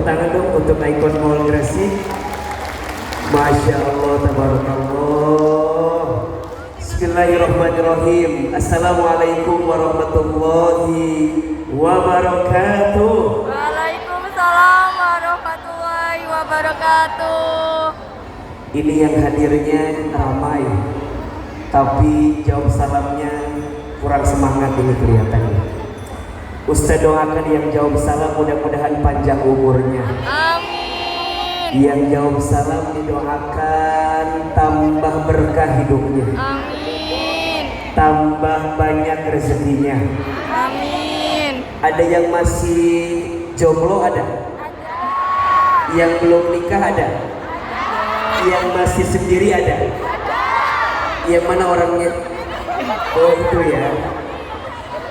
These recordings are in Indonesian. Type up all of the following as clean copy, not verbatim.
Tepuk tangan dong untuk ikon Mall Gresik. Masya Allah, tabarakallah. Bismillahirrahmanirrahim. Assalamualaikum warahmatullahi wabarakatuh. Waalaikumsalam warahmatullahi wabarakatuh. Ini yang hadirnya ramai, tapi jawab salamnya kurang semangat ini kelihatannya. Ustaz doakan yang jawab salam mudah-mudahan panjang umurnya. Amin. Yang jawab salam didoakan tambah berkah hidupnya. Amin. Tambah banyak rezekinya. Amin. Ada yang masih jomblo ada? Yang belum nikah ada? Yang masih sendiri ada? Yang mana orangnya? Oh itu ya.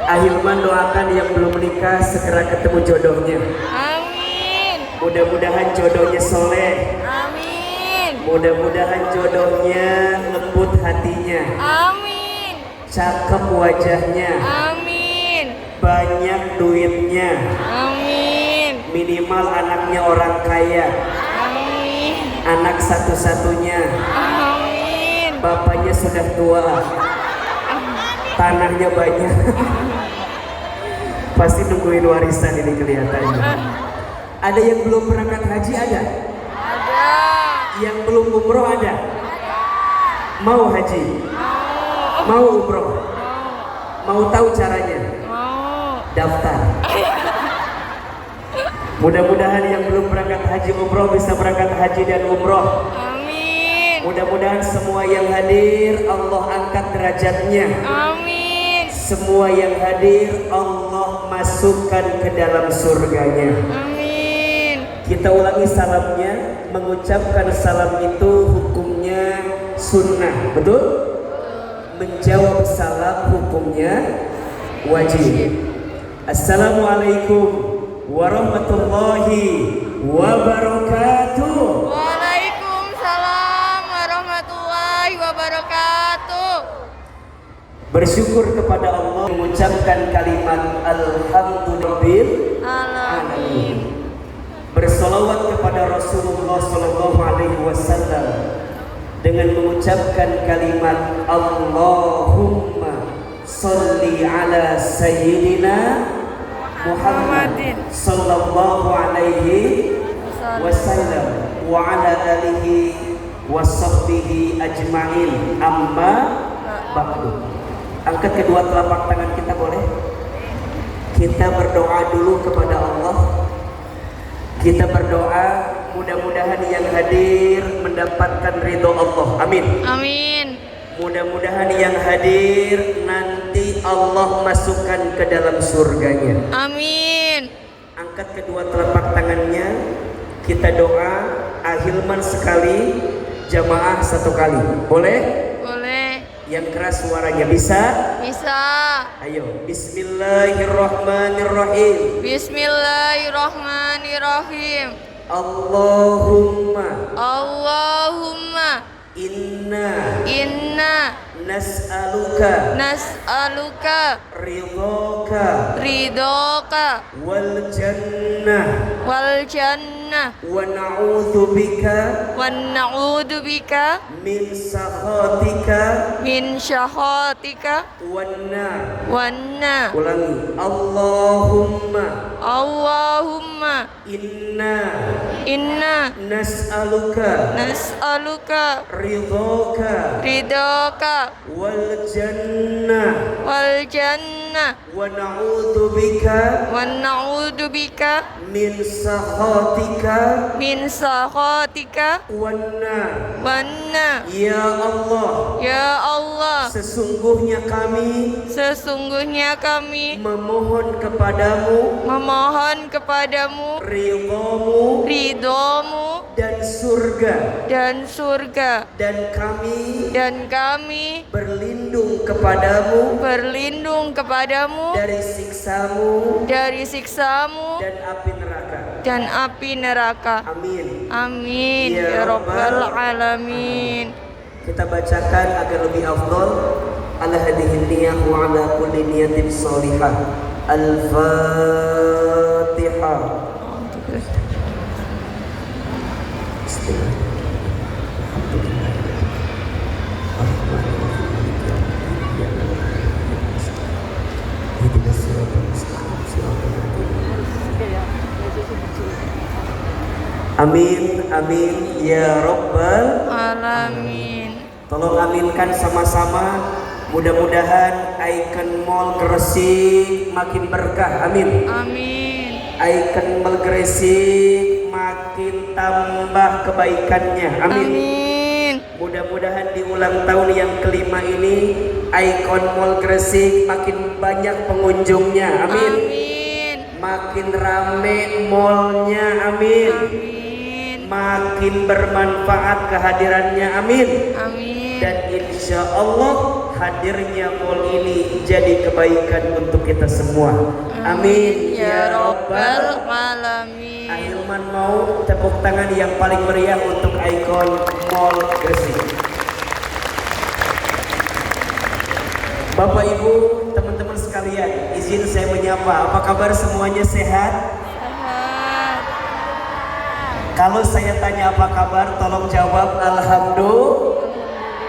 Ahilman doakan yang belum menikah segera ketemu jodohnya. Amin. Mudah-mudahan jodohnya soleh. Amin. Mudah-mudahan jodohnya lembut hatinya. Amin. Cakep wajahnya. Amin. Banyak duitnya. Amin. Minimal anaknya orang kaya. Amin. Anak satu-satunya. Amin. Bapaknya sudah tua. Tanahnya banyak. Pasti nungguin warisan ini kelihatannya. Ada yang belum berangkat haji ada? Ada. Yang belum umroh ada? Mau haji? Mau umroh? Mau tahu caranya? Mau. Daftar. Mudah-mudahan yang belum berangkat haji umroh bisa berangkat haji dan umroh. Amin. Mudah-mudahan semua yang hadir Allah angkat derajatnya. Amin. Semua yang hadir Allah masukkan ke dalam surganya. Amin. Kita ulangi salamnya. Mengucapkan salam itu hukumnya sunnah, betul? Menjawab salam hukumnya wajib. Assalamualaikum warahmatullahi wabarakatuh. Waalaikumsalam warahmatullahi wabarakatuh. Bersyukur kepada Allah, mengucapkan kalimat alhamdulillah alamin. Bersolawat kepada Rasulullah sallallahu alaihi wasallam dengan mengucapkan kalimat Allahumma sholli ala sayyidina Muhammad sallallahu alaihi wasallam wa ala alihi wa sahbihi ajma'in, amma ba'du. Angkat kedua telapak tangan kita boleh? Kita berdoa dulu kepada Allah. Kita berdoa mudah-mudahan yang hadir mendapatkan ridho Allah. Amin. Amin. Mudah-mudahan yang hadir nanti Allah masukkan ke dalam surganya. Amin. Angkat kedua telapak tangannya. Kita doa ahilman sekali, jamaah satu kali. Boleh? Boleh. Yang keras suaranya bisa? Bisa. Ayo. Bismillahirrahmanirrahim. Bismillahirrahmanirrahim. Allahumma Inna nas'aluka ridhoka wal jannah wa na'udzu bika min sakhatika wan nar. Ulangi. Allahumma inna nas'aluka ridhoka wal jannah wa na'udzu bika min sakhatika wan nar. Ya Allah, sesungguhnya kami memohon kepadamu ridhomu dan surga dan kami berlindung kepadamu dari siksamu dan api neraka. Amin ya rabbal alamin. Kita bacakan agar lebih afdal. Ala hadhihi niyah wa ala kulli niyatin shalihah. Al-Fatihah. Amin, amin ya Rabbal. Alamin. Tolong aminkan sama-sama. Mudah-mudahan Icon Mall Gresik makin berkah. Amin. Amin. Icon Mall Gresik makin tambah kebaikannya. Amin. Amin. Mudah-mudahan di ulang tahun yang kelima ini Icon Mall Gresik makin banyak pengunjungnya. Amin. Amin. Makin rame mallnya. Amin. Amin. Makin bermanfaat kehadirannya. Amin. Amin. Dan insya Allah hadirnya mall ini jadi kebaikan untuk kita semua. Amin Ya Rabbal Alamin. Ahilman mau tepuk tangan yang paling meriah untuk Icon Mall Gresik. Bapak Ibu, teman-teman sekalian, izin saya menyapa. Apa kabar semuanya, sehat? Sehat. Kalau saya tanya apa kabar, tolong jawab alhamdulillah.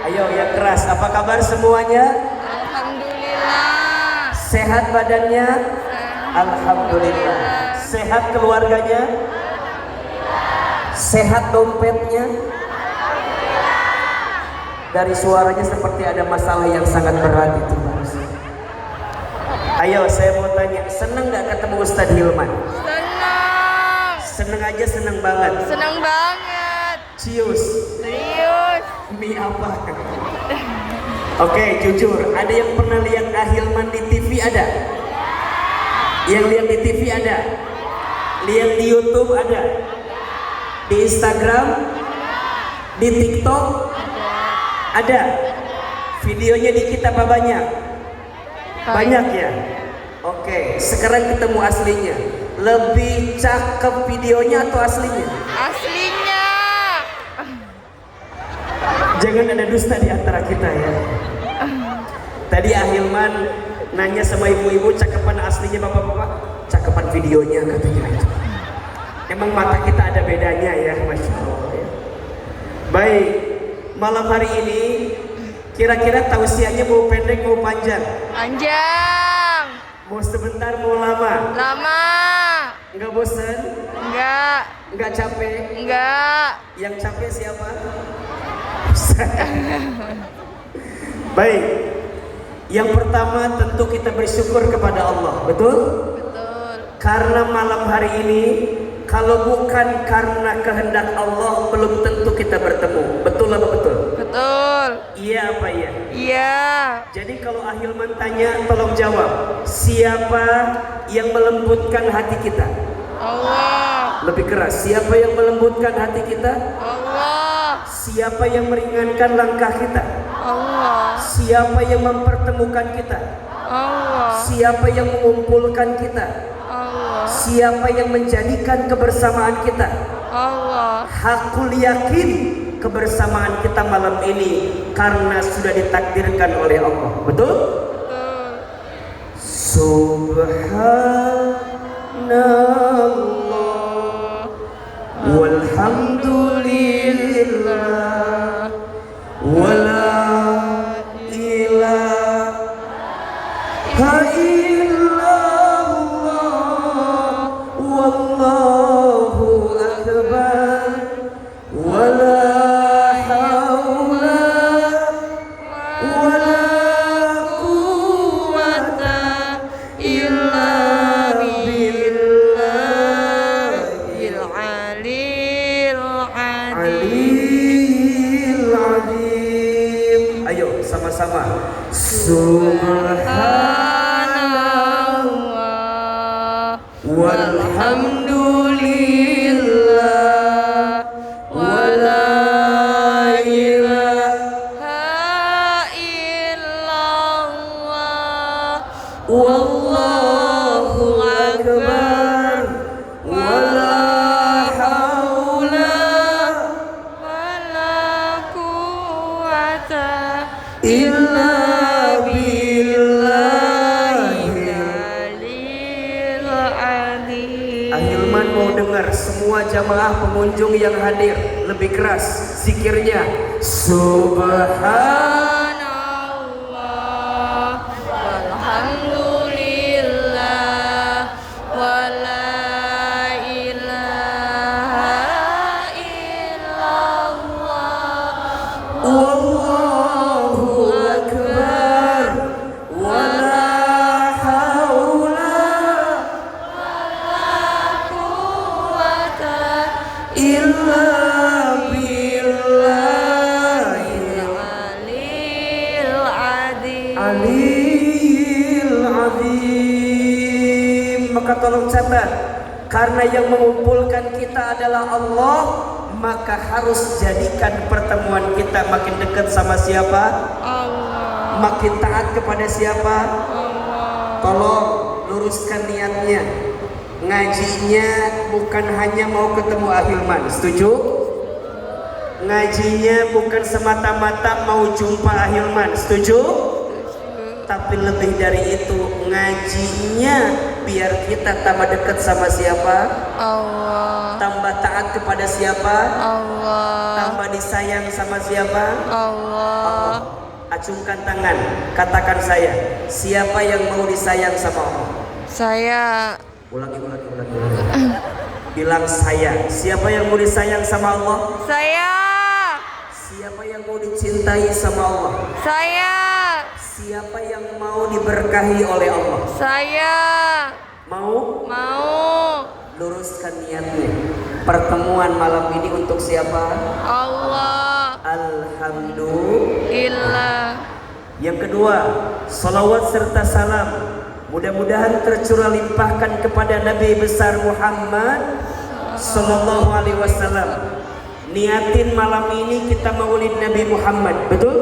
Ayo yang keras, apa kabar semuanya? Alhamdulillah. Sehat badannya? Alhamdulillah. Sehat keluarganya? Sehat dompetnya? Dari suaranya seperti ada masalah yang sangat berat itu. Ayo saya mau tanya, seneng gak ketemu Ustadz Hilman? Senang. Seneng aja, seneng banget. Senang banget. Cius. Serius. Mie apa? Oke, jujur, ada yang pernah lihat Ahilman di TV ada? Yang lihat di TV ada? Lihat di YouTube ada? Di Instagram? Di TikTok? Ada. Videonya dikit apa banyak? Banyak ya? Oke, sekarang ketemu aslinya. Lebih cakep videonya atau aslinya? Aslinya. Jangan ada dusta di antara kita ya. Tadi Ahilman nanya sama ibu-ibu, cakepan aslinya bapak-bapak, cakepan videonya katanya. Emang mata kita ada bedanya ya, Masya Allah ya. Baik, malam hari ini kira-kira tausiahnya mau pendek mau panjang? Panjang. Mau sebentar mau lama? Lama. Enggak bosan? Enggak. Enggak capek? Enggak. Yang capek siapa? Baik, yang pertama tentu kita bersyukur kepada Allah, betul? Betul. Karena malam hari ini, kalau bukan karena kehendak Allah, belum tentu kita bertemu, betul apa betul? Betul. Iya apa iya? Iya. Jadi kalau Ahilman tanya, tolong jawab, siapa yang melembutkan hati kita? Allah. Lebih keras, siapa yang melembutkan hati kita? Allah. Siapa yang meringankan langkah kita? Allah. Siapa yang mempertemukan kita? Allah. Siapa yang mengumpulkan kita? Allah. Siapa yang menjadikan kebersamaan kita? Allah. Hakul yakin kebersamaan kita malam ini karena sudah ditakdirkan oleh Allah. Betul? Betul. Subhanallah walhamdulillah wala ilaha illallah wallahu akbar wala haula wala quwwata illa Billahil alil Alil Azim. Ayo sama-sama. Subhanallah walhamdulillah wala ilaha illallah wallahu akbar wala haula wala quwwata illa billahil billah. alil azim. Ahilman mau dengar semua jamaah pengunjung yang hadir lebih keras zikirnya. Subhanallah walhamdulillah wala ilaha illallah Wallahu akbar wala haula quwwata illa billahil alil adzim. aliyil azim. Maka tolong catat, karena yang mengumpulkan kita adalah Allah, maka harus jadikan pertemuan kita makin dekat sama siapa? Allah. Makin taat kepada siapa? Allah. Tolong luruskan niatnya. Ngajinya bukan hanya mau ketemu Ahilman, setuju? Ngajinya bukan semata-mata mau jumpa Ahilman, setuju? Tapi lebih dari itu, ngajinya biar kita tambah dekat sama siapa? Allah. Tambah taat kepada siapa? Allah. Tambah disayang sama siapa? Allah. Acungkan tangan, katakan saya, siapa yang mau disayang sama Allah? Saya. Ulangi. Bilang saya, siapa yang mau disayang sama Allah? Saya. Siapa yang mau dicintai sama Allah? Saya. Siapa yang mau diberkahi oleh Allah? Saya. Mau? Mau. Luruskan niatnya. Pertemuan malam ini untuk siapa? Allah. Alhamdulillah. Yang kedua, salawat serta salam mudah-mudahan tercurah limpahkan kepada Nabi besar Muhammad sallallahu alaihi wasallam. Niatin malam ini kita maulid Nabi Muhammad, betul?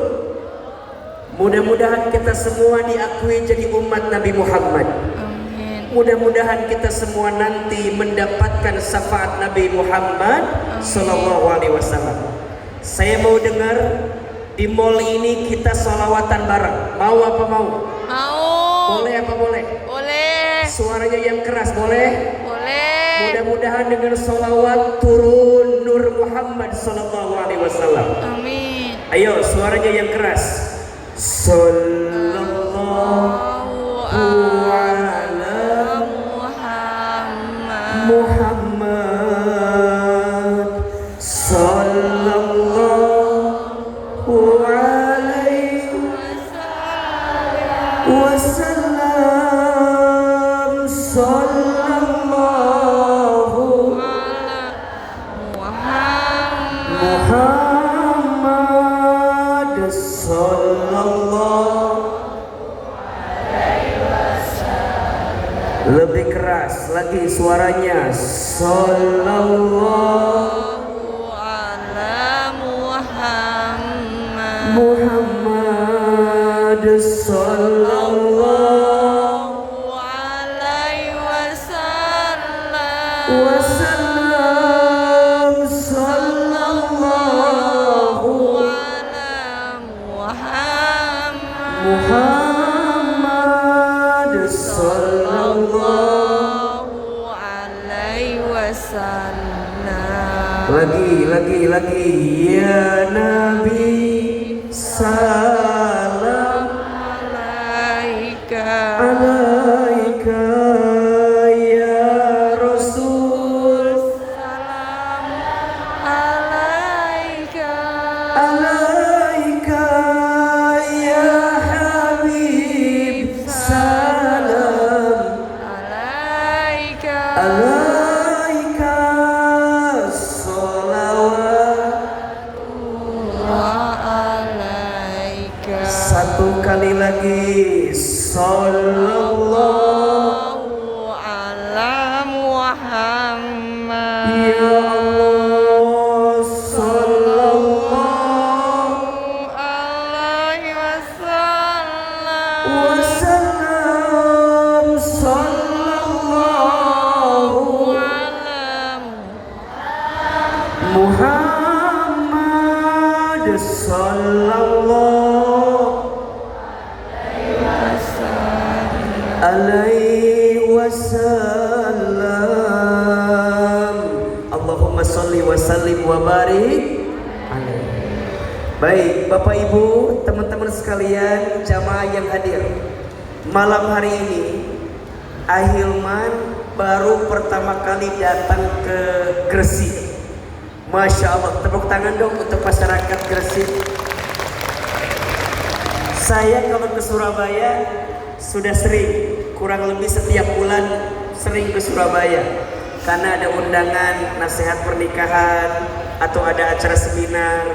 Mudah-mudahan kita semua diakui jadi umat Nabi Muhammad. Amin. Mudah-mudahan kita semua nanti mendapatkan syafaat Nabi Muhammad sallallahu alaihi wasallam. Saya mau dengar di mall ini kita sholawatan bareng. Mau apa mau? Mau. Boleh apa boleh? Boleh. Suaranya yang keras boleh? Boleh. Mudah-mudahan dengan sholawat turun Nur Muhammad sallallahu alaihi wasallam. Amin. Ayo suaranya yang keras. Sallallahu ala Muhammad sallallahu alaihi wasallam. Sallallahu Muhammad sallallahu. Lebih keras lagi suaranya. Sallallahu ala Muhammad. Muhammad sallallahu alaihi wasallam. wasallam. Sallallahu ala Muhammad. Muhammad sallallahu. alaihi wasallam. Lagi ya Nabi salam Alaika. alaika ya Rasul Salam alaika. alaika ya Habib salam Alaika. alaika sholawat. Wa alaika. Satu kali lagi. Sallallahu ala Muhammad. ya Allah. Sallallahu alaihi wasallam. wasallam. Sallallahu Alam. Muhammad sallallahu alaihi wasallam. sholli wa sallim wa barik alaihi. Baik, Bapak Ibu, teman-teman sekalian, jamaah yang hadir. Malam hari ini Ahilman baru pertama kali datang ke Gresik. Masya Allah, tepuk tangan dong untuk masyarakat Gresik. Saya kalau ke Surabaya sudah sering, kurang lebih setiap bulan sering ke Surabaya karena ada undangan nasihat pernikahan atau ada acara seminar.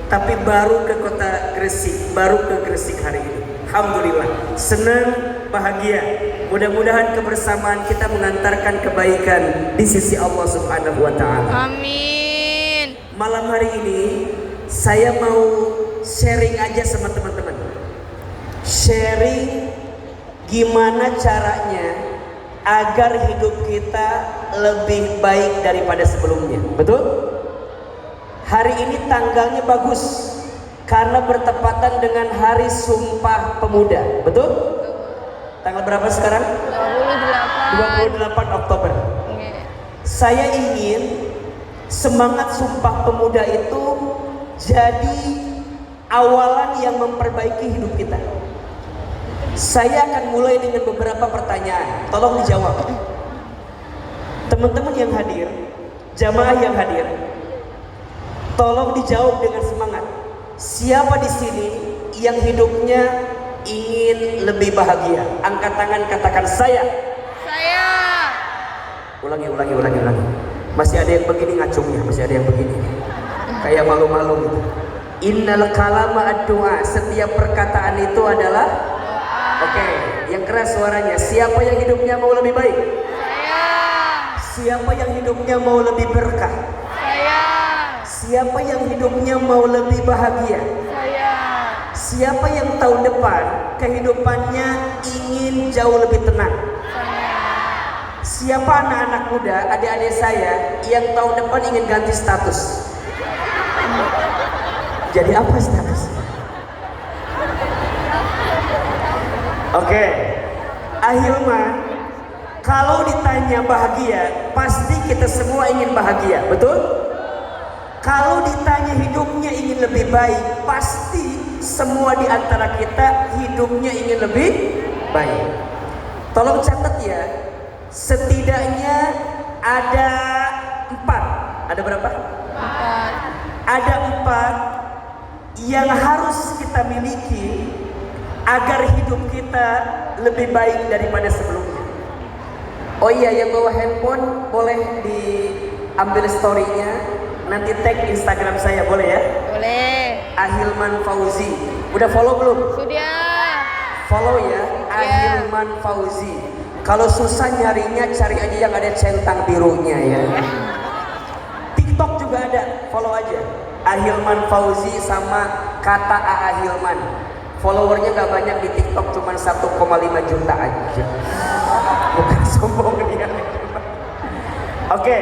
Tapi baru ke kota Gresik, baru ke Gresik hari ini. Alhamdulillah, senang, bahagia. Mudah-mudahan kebersamaan kita mengantarkan kebaikan di sisi Allah Subhanahu wa Ta'ala. Amin. Malam hari ini saya mau sharing aja sama teman-teman. Sharing gimana caranya agar hidup kita lebih baik daripada sebelumnya. Betul? Hari ini tanggalnya bagus karena bertepatan dengan Hari Sumpah Pemuda. Betul? Tanggal berapa sekarang? 28 Oktober. Saya ingin semangat Sumpah Pemuda itu jadi awalan yang memperbaiki hidup kita. Saya akan mulai dengan beberapa pertanyaan. Tolong dijawab. Teman-teman yang hadir, jamaah yang hadir, tolong dijawab dengan semangat. Siapa di sini yang hidupnya ingin lebih bahagia? Angkat tangan, katakan saya. Saya. Ulangi. Masih ada yang begini ngacungnya, masih ada yang begini. Kayak malu-malu gitu. Innal kalama ad-du'a. Setiap perkataan itu adalah Oke, yang keras suaranya. Siapa yang hidupnya mau lebih baik? Saya. Siapa yang hidupnya mau lebih berkah? Saya. Siapa yang hidupnya mau lebih bahagia? Saya. Siapa yang tahun depan kehidupannya ingin jauh lebih tenang? Siapa anak-anak muda, adik-adik saya yang tahun depan ingin ganti status? Jadi apa status? Oke, Ahilman, kalau ditanya bahagia, pasti kita semua ingin bahagia, betul? Kalau ditanya hidupnya ingin lebih baik, pasti semua di antara kita hidupnya ingin lebih baik. Tolong catat ya, setidaknya ada 4. Ada berapa? 4. Ada 4 yang harus kita miliki agar hidup kita lebih baik daripada sebelumnya. Oh iya, yang bawa handphone boleh diambil story-nya, nanti tag Instagram saya, boleh ya? Boleh. Ahilman Fauzi. Udah follow belum? Sudah. Follow ya, Ahilman Fauzi. Kalau susah nyarinya, cari aja yang ada centang birunya ya. TikTok juga ada, follow aja. Ahilman Fauzi sama kata Ahilman. Followernya gak banyak di TikTok, cuma 1,5 juta aja. Bukan sombong dia. Oke,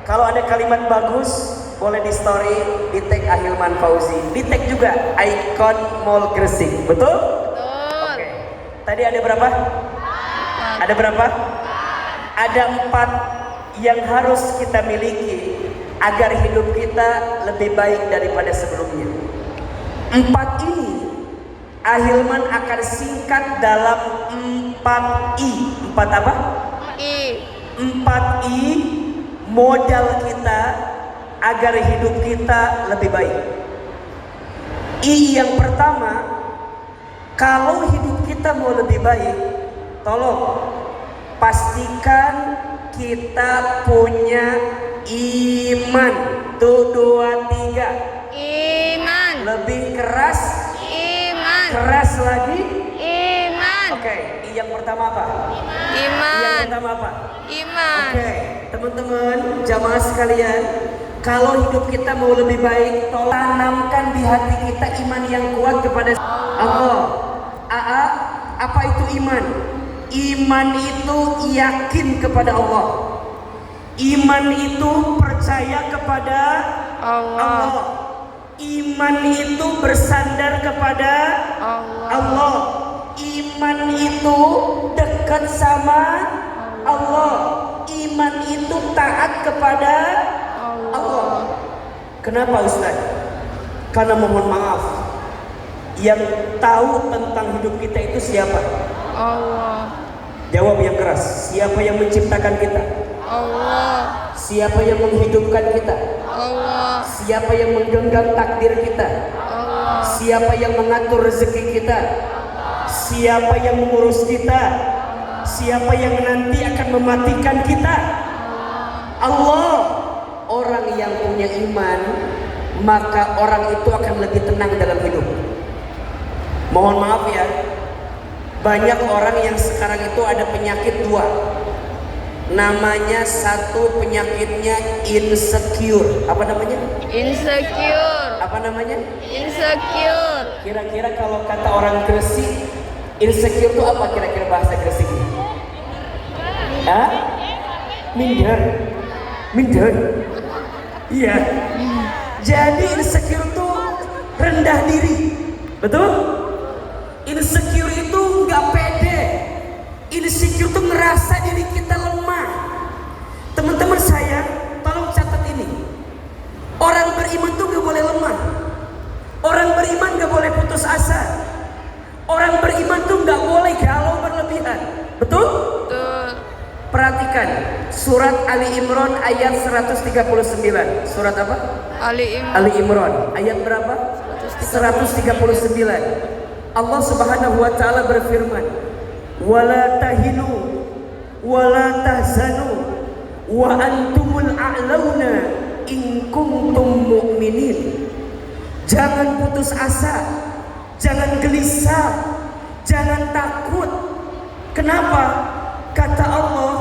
kalau ada kalimat bagus boleh di story, di tag Ahilman Fauzi, di tag juga ikon Mall Gresik, betul? Betul. Oke. Tadi ada berapa? Ada berapa? Ada 4 yang harus kita miliki agar hidup kita lebih baik daripada sebelumnya. 4 ini Ahilman akan singkat dalam 4I. 4 apa? I. 4I modal kita agar hidup kita lebih baik. I yang pertama, kalau hidup kita mau lebih baik, tolong pastikan kita punya iman. Tuh 2, 3. Iman. Lebih keras. Iman. Keras lagi. Iman. Oke, I yang pertama apa? I yang Iman. pertama apa? Iman. Oke, teman-teman, jamaah sekalian, kalau hidup kita mau lebih baik, tolong tanamkan di hati kita iman yang kuat kepada Allah. Apa itu iman? Iman itu yakin kepada Allah. Iman itu percaya kepada Allah. Iman itu bersandar kepada Allah. Iman itu dekat sama Allah. Iman itu taat kepada Allah. Kenapa Ustaz? Karena mohon maaf, yang tahu tentang hidup kita itu siapa? Allah. Jawab yang keras. Siapa yang menciptakan kita? Allah. Siapa yang menghidupkan kita? Allah. Siapa yang menggenggam takdir kita? Allah. Siapa yang mengatur rezeki kita? Siapa yang mengurus kita? Siapa yang nanti akan mematikan kita? Allah. Orang yang punya iman, maka orang itu akan lebih tenang dalam hidup. Mohon maaf ya, banyak orang yang sekarang itu ada penyakit dua. Namanya satu, penyakitnya insecure. Apa namanya? Insecure. Apa namanya? Insecure. Kira-kira kalau kata orang Gresik, insecure itu apa kira-kira bahasa Gresiknya? Hah? Minder. Minder. Iya. Jadi insecure itu rendah diri. Betul? Insecure itu nggak pede. Insecure itu ngerasa diri kita lemah. Teman-teman saya, tolong catat ini. Orang beriman tuh nggak boleh lemah. Orang beriman nggak boleh putus asa. Orang beriman tuh nggak boleh galau berlebihan. Betul? Betul. Perhatikan surat Ali Imran ayat 139. Surat apa? Ali Imran. Ali Imran ayat berapa? 139. Allah Subhanahu wa taala berfirman, "Wala tahinu wala tahzanu wa antumul a'launa in kuntum mu'minin." Jangan putus asa, jangan gelisah, jangan takut. Kenapa? Kata Allah,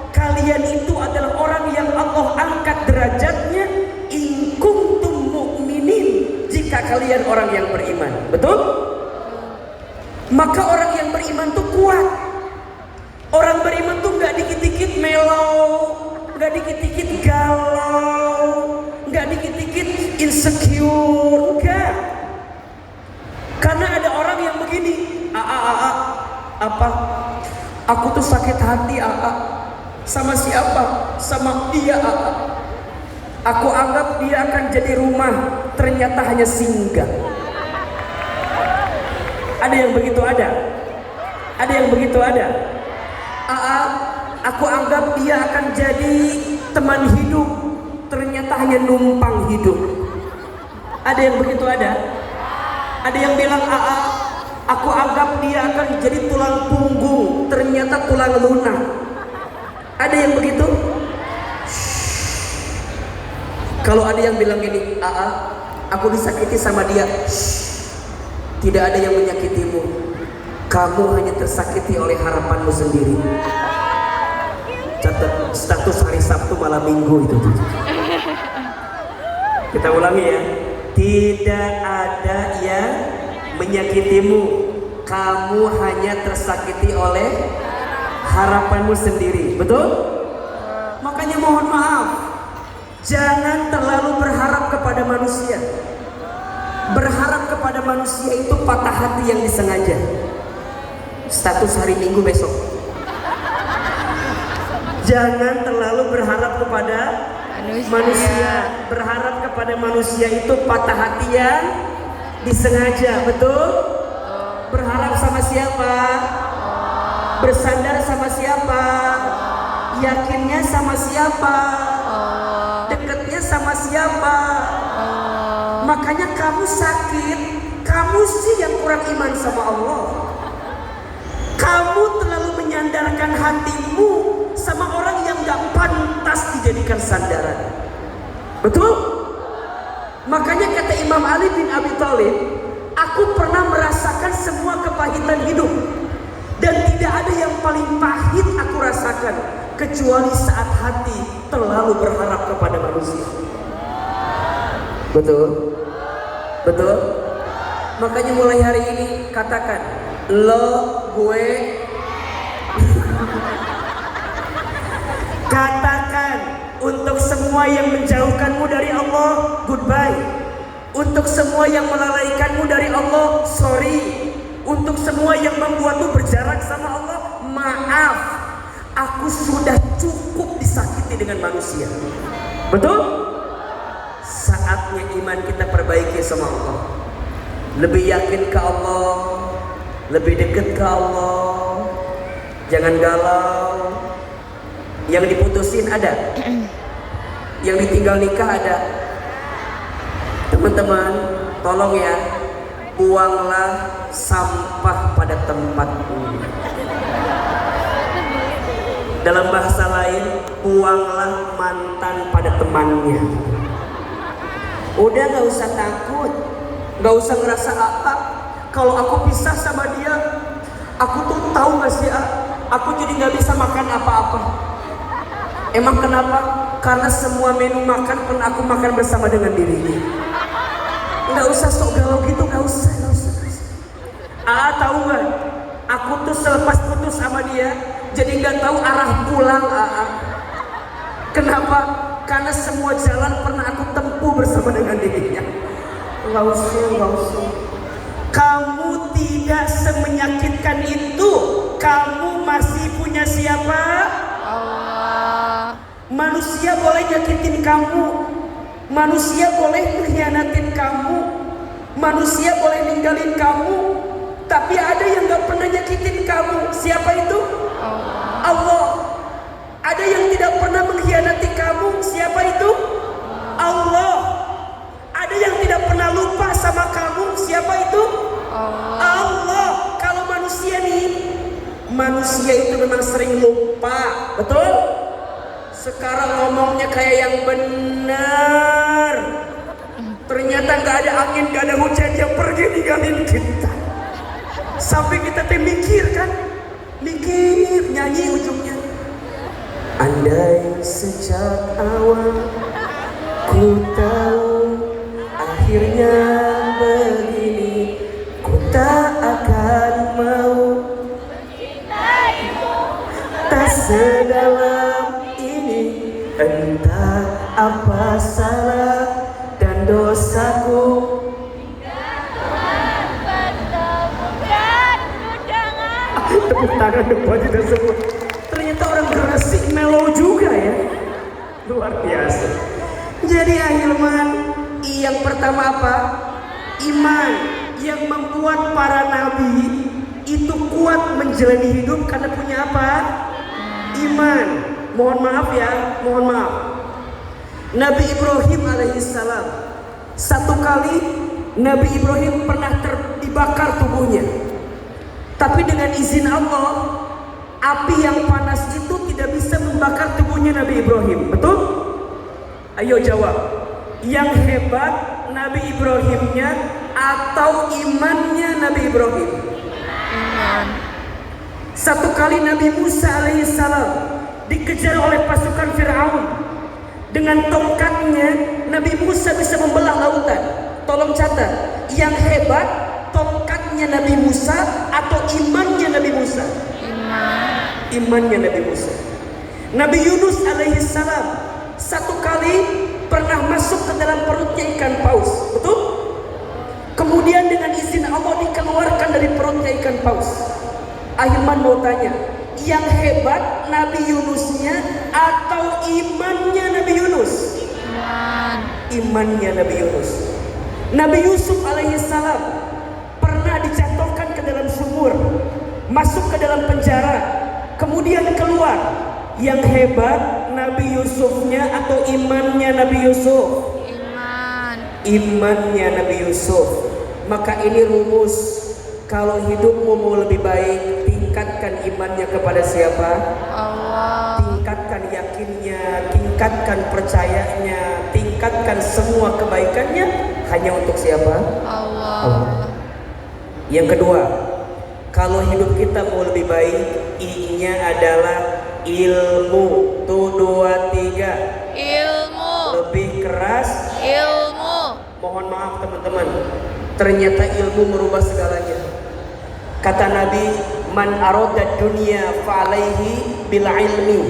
kalian itu adalah orang yang Allah angkat derajatnya in kuntum mu'minin, jika kalian orang yang beriman. Betul? Maka orang yang beriman tuh kuat. Orang beriman tuh gak dikit-dikit melau, gak dikit-dikit galau, gak dikit-dikit insecure. Enggak. Karena ada orang yang begini, apa? Aku tuh sakit hati sama siapa? Sama dia Aku anggap dia akan jadi rumah, ternyata hanya singgah. Ada yang begitu ada? Ada yang begitu ada? Aku anggap dia akan jadi teman hidup, ternyata hanya numpang hidup. Ada yang begitu ada? Ada yang bilang aku anggap dia akan jadi tulang punggung, ternyata tulang lunak. Ada yang begitu? Kalau ada yang bilang gini, aku disakiti sama dia. Tidak ada yang menyakitimu. Kamu hanya tersakiti oleh harapanmu sendiri. Catat status hari Sabtu malam Minggu itu. Kita ulangi ya. Tidak ada yang menyakitimu. Kamu hanya tersakiti oleh harapanmu sendiri. Betul? Makanya mohon maaf, jangan terlalu berharap kepada manusia. Berharap kepada manusia itu patah hati yang disengaja. Status hari Minggu besok. Jangan terlalu berharap kepada manusia. Berharap kepada manusia itu patah hati yang disengaja. Betul? Berharap sama siapa? Bersandar sama siapa? Yakinnya sama siapa? Dekatnya sama siapa? Makanya kamu sakit, kamu sih yang kurang iman sama Allah. Kamu terlalu menyandarkan hatimu sama orang yang gak pantas dijadikan sandaran. Betul? Makanya kata Imam Ali bin Abi Thalib, aku pernah merasakan semua kepahitan hidup, dan tidak ada yang paling pahit aku rasakan kecuali saat hati terlalu berharap kepada manusia. Betul? Betul? Makanya mulai hari ini katakan, lo, gue. Katakan untuk semua yang menjauhkanmu dari Allah, goodbye. Untuk semua yang melalaikanmu dari Allah, sorry. Untuk semua yang membuatmu berjarak sama Allah, maaf. Aku sudah cukup disakiti dengan manusia. Betul? Saatnya saatnya iman kita perbaiki sama Allah. Lebih yakin ke Allah, lebih dekat ke Allah. Jangan galau. Yang diputusin ada, yang ditinggal nikah ada. Teman-teman, tolong ya, buanglah sampah pada tempatnya. Dalam bahasa lain, buanglah mantan pada temannya. Udah gak usah takut, gak usah ngerasa apa. Kalau aku pisah sama dia, aku tuh tahu gak sih, aku jadi gak bisa makan apa-apa. Emang kenapa? Karena semua menu makan pernah aku makan bersama dengan dirinya. Gak usah sok galau gitu, gak usah. Tahu gak? Aku tuh selepas putus sama dia, jadi gak tahu arah pulang. Kenapa? Karena semua jalan pernah aku tempuh bersama dengan dirinya. Gak usah. Kamu tidak semenyakitkan itu. Kamu masih punya siapa? Allah. Manusia boleh nyakitin kamu, manusia boleh mengkhianatin kamu, manusia boleh ninggalin kamu, tapi ada yang gak pernah nyakitin kamu. Siapa itu? Allah. Ada yang tidak pernah mengkhianati kamu. Siapa itu? Allah. Ada yang tidak pernah lupa sama kamu. Siapa itu? Allah. Kalau manusia nih, manusia itu memang sering lupa, betul? Sekarang ngomongnya kayak yang benar. Ternyata gak ada angin, gak ada hujan, dia pergi ninggalin kita. Sampai kita mikir kan, mikir, nyanyi ujungnya. Andai sejak awal ku tahu akhirnya begini, ku tak akan mau tak sedalam ini. Entah apa salah dan dosaku. Tepuk tangan depan kita semua. Ternyata orang Gresik melo juga ya. Luar biasa. Jadi ahilman, yang pertama apa? Iman yang membuat para nabi itu kuat menjalani hidup karena punya apa? Iman. Mohon maaf ya, mohon maaf. Nabi Ibrahim alaihissalam, satu kali Nabi Ibrahim pernah dibakar tubuhnya. Tapi dengan izin Allah, api yang panas itu tidak bisa membakar tubuhnya Nabi Ibrahim. Betul? Ayo jawab. Yang hebat Nabi Ibrahimnya atau imannya Nabi Ibrahim? Iman. Satu kali Nabi Musa alaihissalam dikejar oleh pasukan Fir'aun. Dengan tongkatnya Nabi Musa bisa membelah lautan. Tolong catat, yang hebat tongkatnya Nabi Musa atau imannya Nabi Musa? Imannya Nabi Musa. Nabi Yunus alaihissalam satu kali pernah masuk ke dalam perutnya ikan paus. Betul? Kemudian dengan izin Allah dikeluarkan dari perutnya ikan paus. Ahilman mau tanya, yang hebat Nabi Yunusnya atau imannya Nabi Yunus? Imannya Nabi Yunus. Nabi Yusuf alaihissalam pernah dijatuhkan ke dalam sumur, masuk ke dalam penjara, kemudian keluar. Yang hebat Nabi Yusufnya atau imannya Nabi Yusuf? Imannya Nabi Yusuf. Maka ini rumus, kalau hidupmu mau lebih baik, tingkatkan imannya kepada siapa? Allah. Tingkatkan yakinnya, tingkatkan percayanya, tingkatkan semua kebaikannya hanya untuk siapa? Allah. Yang kedua, kalau hidup kita mau lebih baik, I-nya adalah ilmu. Tuh 2, 3. Ilmu. Lebih keras. Ilmu. Mohon maaf teman-teman, ternyata ilmu merubah segalanya. Kata Nabi, man arada dunya fa'alaihi bil ilmi,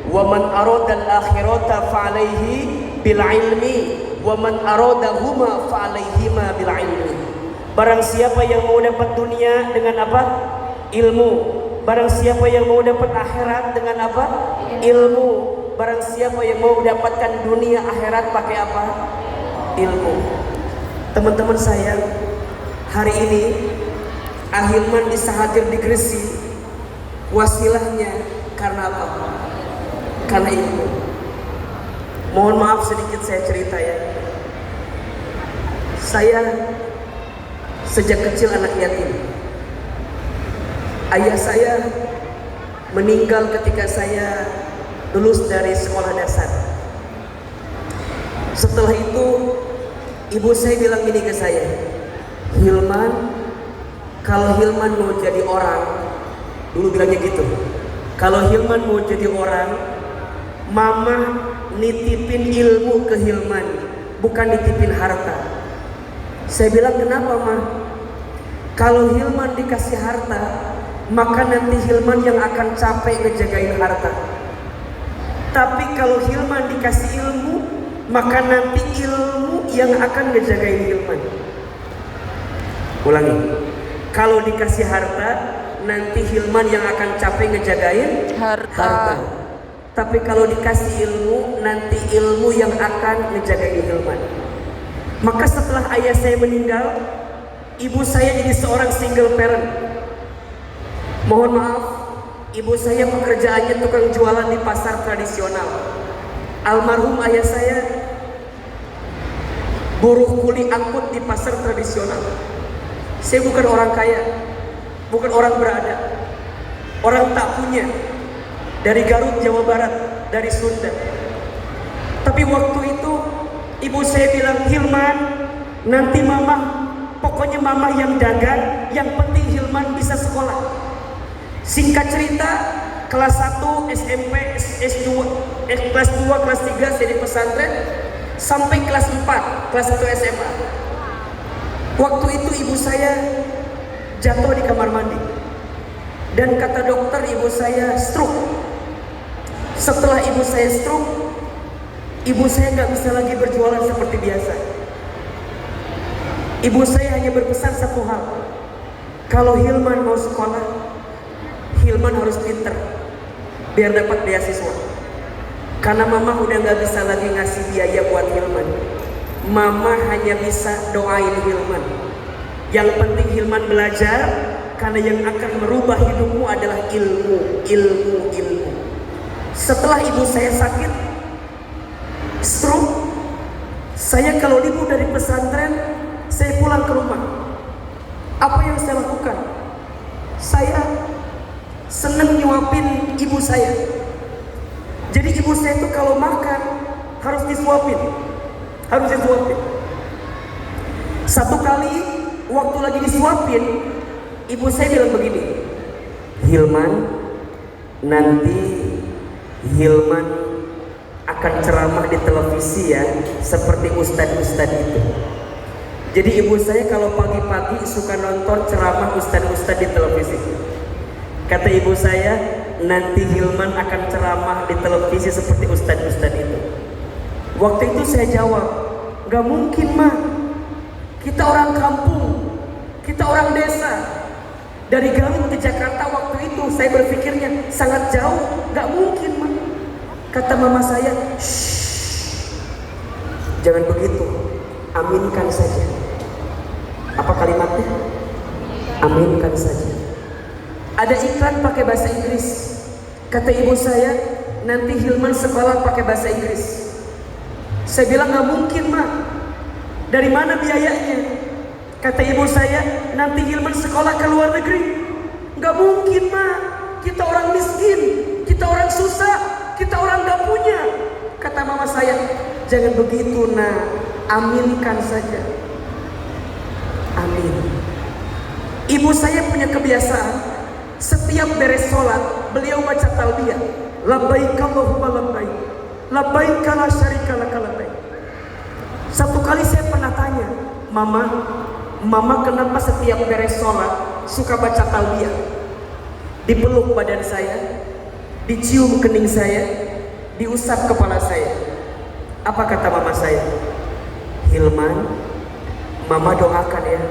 wa man arada al-akhirata fa'alaihi bil ilmi, wa man arada huma fa'alaihima bil ilmi. Barang siapa yang mau dapat dunia dengan apa? Ilmu. Barang siapa yang mau dapat akhirat dengan apa? Ilmu. Barang siapa yang mau mendapatkan dunia akhirat pakai apa? ilmu. Teman-teman saya, hari ini Ahilman bisa hadir di Gresik, wasilahnya karena apa? Karena ilmu. Mohon maaf sedikit saya cerita ya. Saya sejak kecil anak yatim. Ayah saya meninggal ketika saya lulus dari sekolah dasar. Setelah itu ibu saya bilang gini ke saya, Hilman, kalau Hilman mau jadi orang, dulu bilangnya gitu, kalau Hilman mau jadi orang, mama nitipin ilmu ke Hilman, bukan nitipin harta. Saya bilang, kenapa mah? Kalau Hilman dikasih harta, maka nanti Hilman yang akan capek ngejagain harta. Tapi kalau Hilman dikasih ilmu, maka nanti ilmu yang akan ngejagain Hilman. Ulangi, kalau dikasih harta, nanti Hilman yang akan capek ngejagain harta. Tapi kalau dikasih ilmu, nanti ilmu yang akan ngejagain Hilman. Maka setelah ayah saya meninggal, ibu saya jadi seorang single parent. Mohon maaf, ibu saya pekerjaannya tukang jualan di pasar tradisional. Almarhum ayah saya buruh kuli angkut di pasar tradisional. Saya bukan orang kaya, bukan orang berada, orang tak punya, dari Garut, Jawa Barat, dari Sunda. Tapi waktu itu ibu saya bilang, Hilman, nanti mama, pokoknya mama yang dagang, yang penting Hilman bisa sekolah. Singkat cerita, kelas 1 SMP, S2, kelas 2, kelas 3 saya di pesantren, sampai kelas 4, kelas 1 SMA. Waktu itu ibu saya jatuh di kamar mandi, dan kata dokter ibu saya stroke. Setelah ibu saya stroke, ibu saya nggak bisa lagi berjualan seperti biasa. Ibu saya hanya berpesan satu hal, kalau Hilman mau sekolah, Hilman harus pinter biar dapat beasiswa. Karena mama udah nggak bisa lagi ngasih biaya buat Hilman. Mama hanya bisa doain Hilman. Yang penting Hilman belajar, karena yang akan merubah hidupmu adalah ilmu, ilmu, ilmu. Setelah ibu saya sakit stroke, saya kalau libur dari pesantren, saya pulang ke rumah. Apa yang saya lakukan? Saya seneng nyuapin ibu saya. Jadi ibu saya itu kalau makan harus disuapin, harus disuapin. Satu kali waktu lagi disuapin, ibu saya bilang begini, Hilman, nanti Hilman akan ceramah di televisi ya, seperti ustadz-ustadz itu. Jadi ibu saya kalau pagi-pagi suka nonton ceramah ustadz-ustadz di televisi. Kata ibu saya, nanti Hilman akan ceramah di televisi seperti ustadz-ustadz itu. Waktu itu saya jawab, gak mungkin mah, kita orang kampung, kita orang desa. Dari Garut ke Jakarta waktu itu saya berpikirnya sangat jauh, gak mungkin mah. Kata mama saya, shh, jangan begitu, aminkan saja. Apa kalimatnya? Aminkan saja. Ada iklan pakai bahasa Inggris. Kata ibu saya, nanti Hilman sekolah pakai bahasa Inggris. Saya bilang gak mungkin mah. Dari mana biayanya? Kata ibu saya, nanti Hilman sekolah ke luar negeri. Gak mungkin mah. Kita orang miskin, kita orang susah, kita orang gak punya. Kata mama saya, jangan begitu nah, aminkan saja. Amin. Ibu saya punya kebiasaan, setiap beres sholat, beliau baca talbiyah. Labbaik Allahumma labbaik, labbaik la syarika laka labbaik. Satu kali saya pernah tanya, Mama kenapa setiap beres sholat suka baca talbiyah? Dipeluk badan saya, dicium kening saya, diusap kepala saya. Apa kata mama saya? Hilman, mama doakan ya,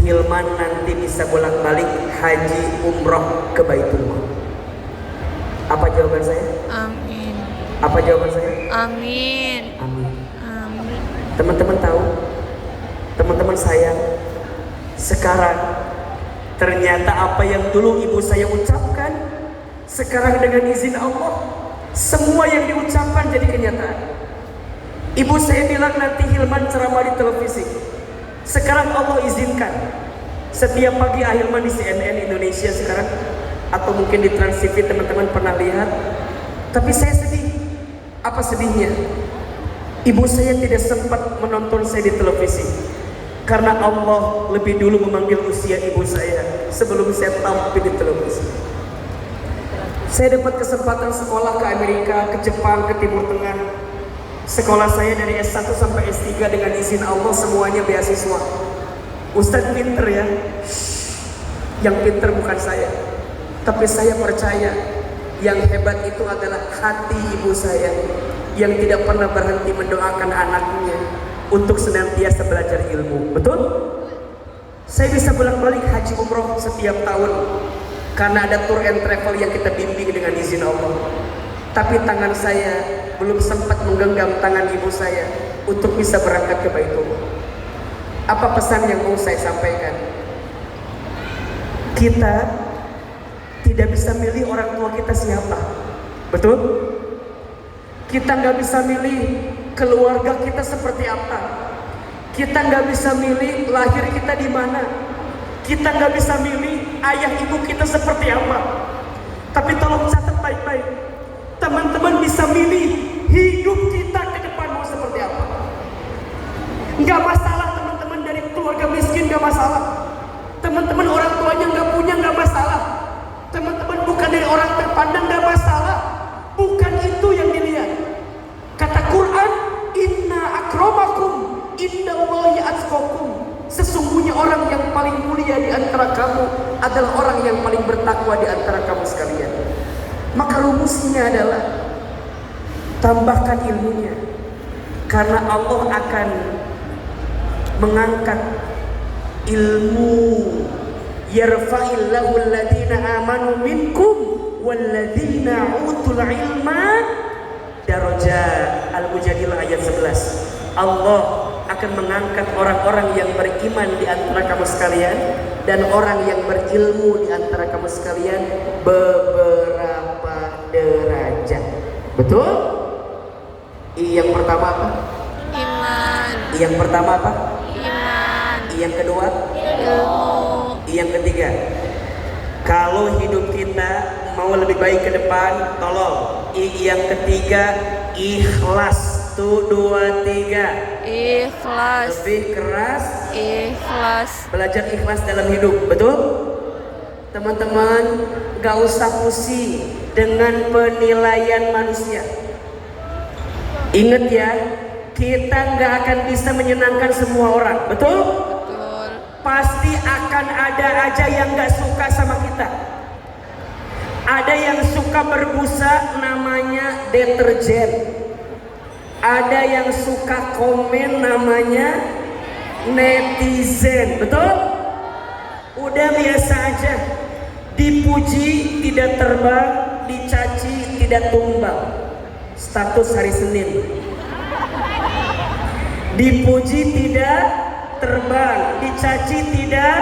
Hilman nanti bisa bolak-balik haji umroh ke Baitullah. Apa jawaban saya? Amin. Apa jawaban saya? Amin. Amin. Amin. Teman-teman tahu, teman-teman sayang, sekarang ternyata apa yang dulu ibu saya ucapkan, sekarang dengan izin Allah, semua yang diucapkan jadi kenyataan. Ibu saya bilang nanti Hilman ceramah di televisi. Sekarang Allah izinkan. Setiap pagi Hilman di CNN Indonesia sekarang, atau mungkin di Trans TV teman-teman pernah lihat. Tapi saya sedih. Apa sedihnya? Ibu saya tidak sempat menonton saya di televisi. Karena Allah lebih dulu memanggil usia ibu saya sebelum saya tampil di televisi. Saya dapat kesempatan sekolah ke Amerika, ke Jepang, ke Timur Tengah. Sekolah saya dari S1 sampai S3 dengan izin Allah semuanya beasiswa. Ustadz pinter ya. Yang pinter bukan saya, tapi saya percaya yang hebat itu adalah hati ibu saya yang tidak pernah berhenti mendoakan anaknya untuk senantiasa belajar ilmu. Betul? Saya bisa bolak-balik haji umroh setiap tahun karena ada tour and travel yang kita bimbing dengan izin Allah. Tapi tangan saya belum sempat menggenggam tangan ibu saya untuk bisa berangkat ke Baitullah. Apa pesan yang mau saya sampaikan? Kita tidak bisa milih orang tua kita siapa. Betul? Kita nggak bisa milih keluarga kita seperti apa. Kita nggak bisa milih lahir kita di mana. Kita nggak bisa milih ayah ibu kita seperti apa. Tapi tolong catat baik-baik. Teman-teman bisa milih hidup kita ke depan mau seperti apa. Nggak masalah teman-teman dari keluarga miskin, nggak masalah. Teman-teman orang tuanya nggak punya, nggak masalah. Teman-teman bukan dari orang terpandang, nggak masalah. Bukan itu yang dilihat. Kata Quran, inna akramakum indallahi atqakum. Sesungguhnya orang yang paling mulia di antara kamu adalah orang yang paling bertakwa di antara kamu sekalian. Maka rumusnya adalah tambahkan ilmunya, karena Allah akan mengangkat ilmu. Yarfa'illahu alladhina amanu minkum walladhina utul ilma darajat. Al-Mujadilah ayat 11. Allah akan mengangkat orang-orang yang beriman di antara kamu sekalian dan orang yang berilmu di antara kamu sekalian beberapa derajat. Betul? Yang pertama apa? Iman. Yang pertama apa? Iman. Yang kedua? Ilmu. Yang ketiga, kalau hidup kita mau lebih baik ke depan, tolong. Yang ketiga, ikhlas. 1, 2, 3. Ikhlas. Lebih keras. Ikhlas. Belajar ikhlas dalam hidup, betul? Teman-teman, gak usah pusing dengan penilaian manusia. Ingat ya, kita gak akan bisa menyenangkan semua orang, betul? Betul. Pasti akan ada aja yang gak suka sama kita. Ada yang suka berbusa, namanya deterjen. Ada yang suka komen, namanya netizen. Betul? Udah biasa aja. Dipuji tidak terbang, dicaci tidak tumbang. Status hari Senin. Dipuji tidak terbang, dicaci tidak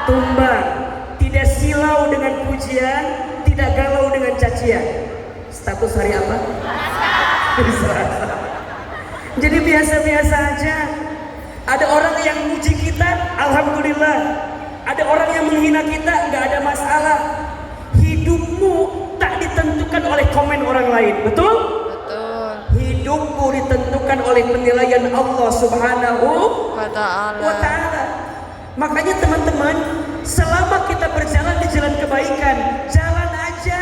tumbang. Tidak silau dengan pujian, tidak galau dengan cacian. Status hari apa? Jadi biasa-biasa aja. Ada orang yang muji kita, alhamdulillah. Ada orang yang menghina kita, nggak ada masalah. Hidupmu tak ditentukan oleh komen orang lain, betul? Betul. Hidupmu ditentukan oleh penilaian Allah Subhanahu Wa ta'ala. wa ta'ala. Makanya teman-teman, selama kita berjalan di jalan kebaikan, jalan aja,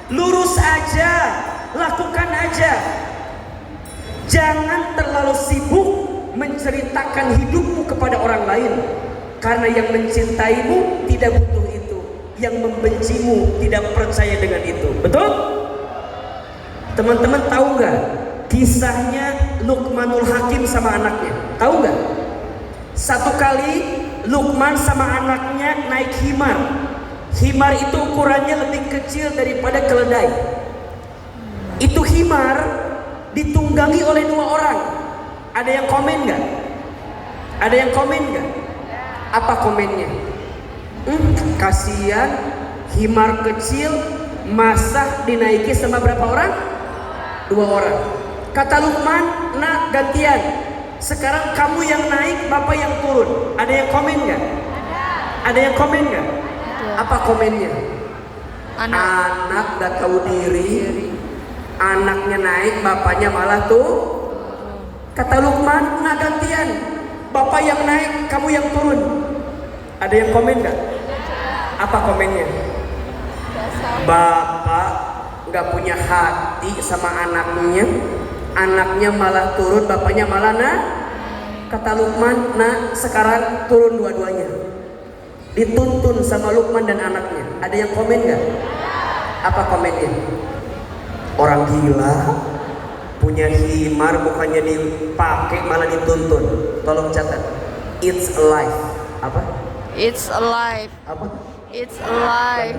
lurus aja, lakukan aja. Jangan terlalu sibuk menceritakan hidupmu kepada orang lain, karena yang mencintaimu tidak butuh itu, yang membencimu tidak percaya dengan itu. Betul? Teman-teman tahu nggak kisahnya Luqmanul Hakim sama anaknya? Tahu nggak? Satu kali Luqman sama anaknya naik himar. Himar itu ukurannya lebih kecil daripada keledai. Itu himar ditunggangi oleh 2 orang. Ada yang komen nggak? Ada yang komen nggak? Apa komennya? Kasihan himar kecil masa dinaiki sama berapa orang? 2 orang. Kata Luqman, nak gantian. Sekarang kamu yang naik, bapak yang turun. Ada yang komen nggak? Ada yang komen nggak? Apa komennya? Anak gak tahu diri. Anaknya naik, bapaknya malah tuh. Kata Luqman, nak gantian. Bapak yang naik, kamu yang turun. Ada yang komen nggak? Apa komennya? Bapak nggak punya hati sama anaknya, anaknya malah turun, bapaknya malah Kata Luqman, sekarang turun dua-duanya. Dituntun sama Luqman dan anaknya. Ada yang komen nggak? Apa komennya? Orang gila, punya himar bukannya dipakai malah dituntun. Tolong catat. It's alive. Apa? It's alive. Apa? It's alive.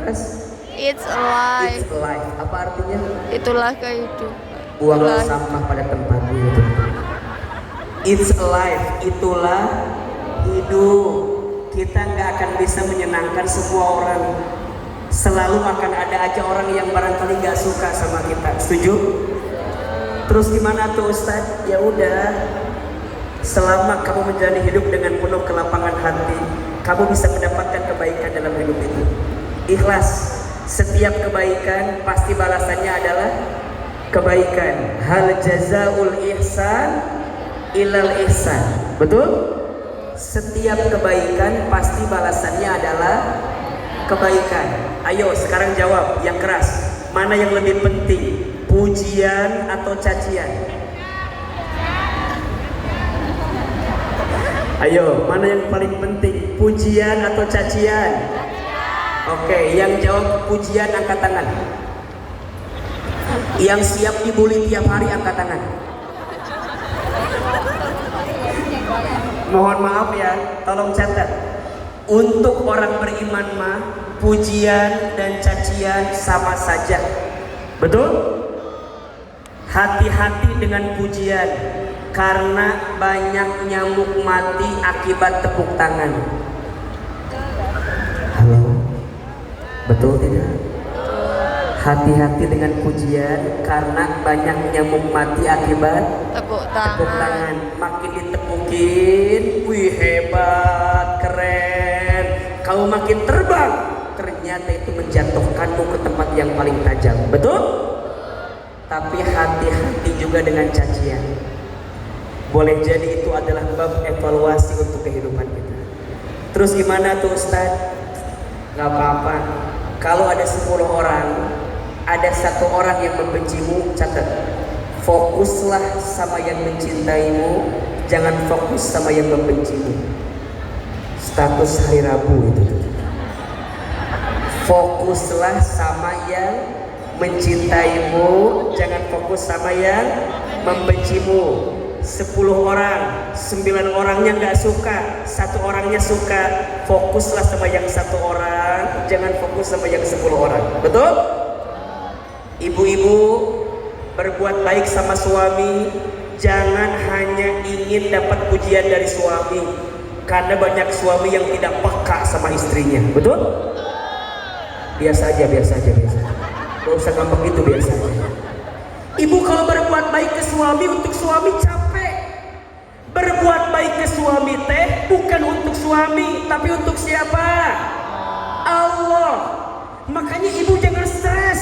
It's alive. It's alive. Apa artinya? Itulah kehidupan. Buanglah sampah pada tempatnya itu. It's alive. Itulah hidup. Kita nggak akan bisa menyenangkan semua orang. Selalu akan ada aja orang yang barangkali nggak suka sama kita. Setuju? Terus gimana tuh Ustadz? Ya udah. Selama kamu menjalani hidup dengan penuh kelapangan hati, kamu bisa mendapatkan kebaikan dalam hidup itu. Ikhlas. Setiap kebaikan pasti balasannya adalah kebaikan. Hal jazaul ihsan ilal ihsan. Betul? Setiap kebaikan pasti balasannya adalah kebaikan. Ayo sekarang jawab yang keras. Mana yang lebih penting? Pujian atau cacian? Ayo, mana yang paling penting? Pujian atau cacian? Oke, yang jawab pujian angkat tangan. Yang siap dibully tiap hari angkat tangan. Mohon maaf ya, tolong catat. Untuk orang beriman mah, pujian dan cacian sama saja. Betul? Hati-hati dengan pujian, karena banyak nyamuk mati akibat tepuk tangan. Halo? Betul tidak? Hati-hati dengan pujian, karena banyak nyamuk mati akibat Tepuk tepuk tangan. tangan. Makin ditepukin, wih hebat, keren. Kau makin terbang, ternyata itu menjatuhkanmu ke tempat yang paling tajam. Betul? Tapi hati-hati juga dengan cacian. Boleh jadi itu adalah bab evaluasi untuk kehidupan kita. Terus gimana tuh Ustaz? Gak apa-apa. Kalau ada 10 orang, ada 1 orang yang membencimu, catat. Fokuslah sama yang mencintaimu, jangan fokus sama yang membencimu. Status hari Rabu itu. Fokuslah sama yang mencintaimu, jangan fokus sama yang membencimu. 10 orang, 9 orangnya nggak suka, 1 orangnya suka. Fokuslah sama yang 1 orang, jangan fokus sama yang 10 orang. Betul? Ibu-ibu, berbuat baik sama suami, jangan hanya ingin dapat pujian dari suami, karena banyak suami yang tidak peka sama istrinya. Betul? Biasa aja. Gak usah gampang itu, biasa aja. Ibu kalau berbuat baik ke suami, untuk suami capek. Berbuat baik ke suami teh bukan untuk suami, tapi untuk siapa? Allah. Makanya ibu jangan stres.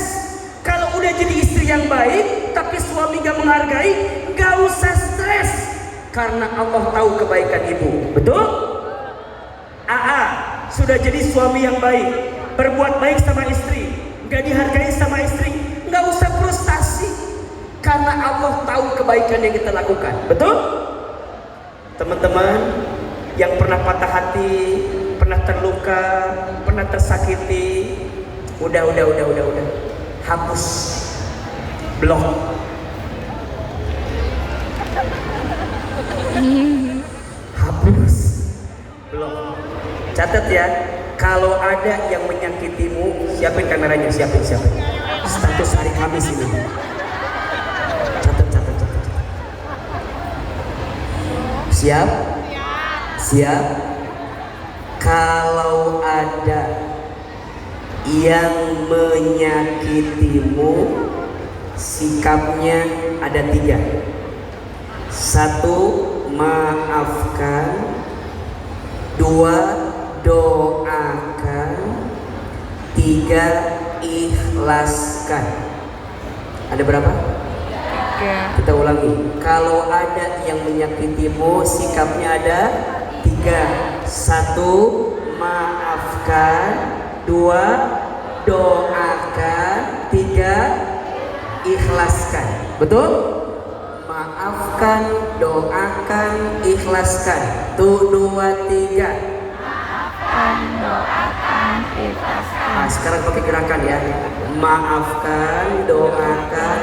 Kalau udah jadi istri yang baik, tapi suami gak menghargai, gak usah stres. Karena Allah tahu kebaikan ibu. Betul? AA sudah jadi suami yang baik, berbuat baik sama istri, gak dihargai sama istri, gak usah frustasi. Karena Allah tahu kebaikan yang kita lakukan. Betul? Teman-teman yang pernah patah hati, pernah terluka, pernah tersakiti, udah. Hapus. Blok. Hapus. Blok. Catat ya, kalau ada yang menyakitimu, siapin kameranya, siapin. Status hari Kamis ini. Catat. Siap? Siap? Kalau ada yang menyakitimu, sikapnya ada 3. 1. Maafkan. 2. Doakan. 3. Ikhlaskan. Ada berapa? 3. Kita ulangi. Kalau ada yang menyakitimu, sikapnya ada 3. 1. Maafkan. 2. Doakan. 3. Ikhlaskan. Betul? Maafkan, doakan, ikhlaskan. 1, 2, 3. Maafkan, doakan, ikhlaskan. Nah, sekarang pakai gerakan ya. Maafkan, doakan.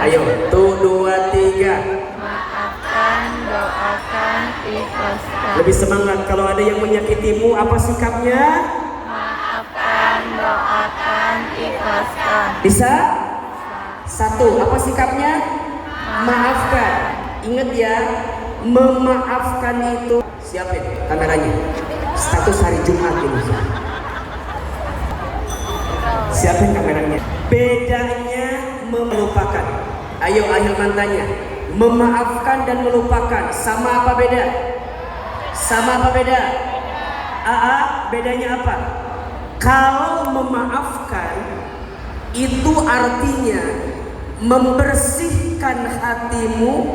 Ayo, 1, 2, 3. Maafkan, doakan, ikhlaskan. Lebih semangat. Kalau ada yang menyakitimu, apa sikapnya? Maafkan, doakan, ikhlaskan. Bisa? 1. Apa sikapnya? Maafkan. Ingat ya, memaafkan itu. Siapin kameranya. Status hari Jumat ini. Siapin kameranya. Bedanya melupakan. Ayo Ahilman tanya. Memaafkan dan melupakan sama apa beda? Sama apa beda? Bedanya apa? Kalau memaafkan itu artinya membersihkan hatimu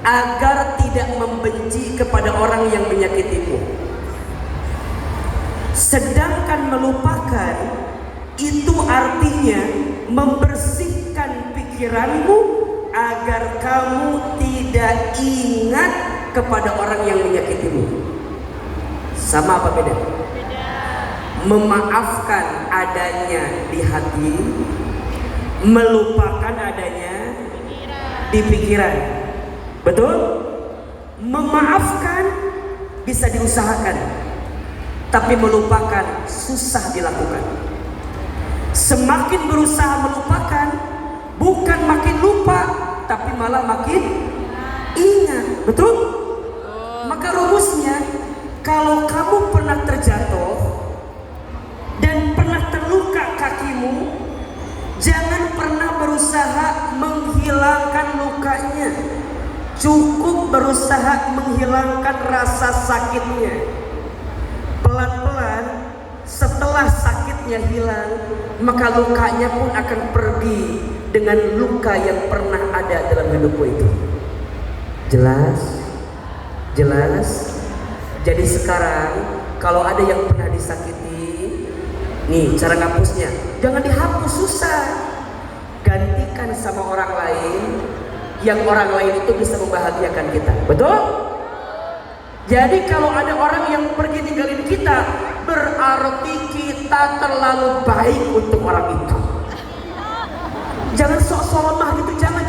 agar tidak membenci kepada orang yang menyakitimu. Sedangkan melupakan itu artinya membersihkan pikiranmu agar kamu tidak ingat kepada orang yang menyakitimu. Sama apa beda? Memaafkan adanya di hati, melupakan adanya di pikiran. Betul? Memaafkan bisa diusahakan, tapi melupakan susah dilakukan. Semakin berusaha melupakan, bukan makin lupa, tapi malah makin ingat. Betul? Maka rumusnya, kalau kamu pernah terjatuh dan pernah terluka kakimu, jangan pernah berusaha menghilangkan lukanya. Cukup berusaha menghilangkan rasa sakitnya. Pelan-pelan setelah sakitnya hilang, maka lukanya pun akan pergi dengan luka yang pernah ada dalam hidupmu itu. Jelas? Jelas? Jadi sekarang kalau ada yang pernah disakiti, nih cara ngapusnya, jangan dihapus, susah. Gantikan sama orang lain, yang orang lain itu bisa membahagiakan kita. Betul? Jadi kalau ada orang yang pergi ninggalin kita, berarti kita terlalu baik untuk orang itu. Jangan sok-sok lemah gitu, jangan.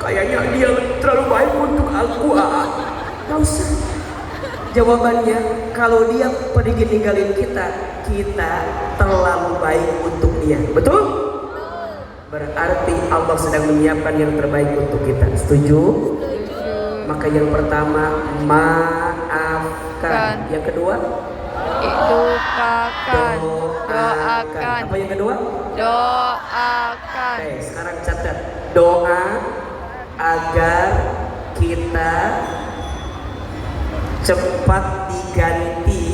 Kayaknya dia terlalu baik untuk aku. Gak usah. Jawabannya, kalau dia pergi ninggalin kita, kita terlalu baik untuk dia. Betul? Berarti Allah sedang menyiapkan yang terbaik untuk kita. Setuju? Maka yang pertama, maafkan. Yang kedua, Doakan. Doakan. Apa yang kedua? Doakan. Oke, sekarang catat. Doa agar kita cepat diganti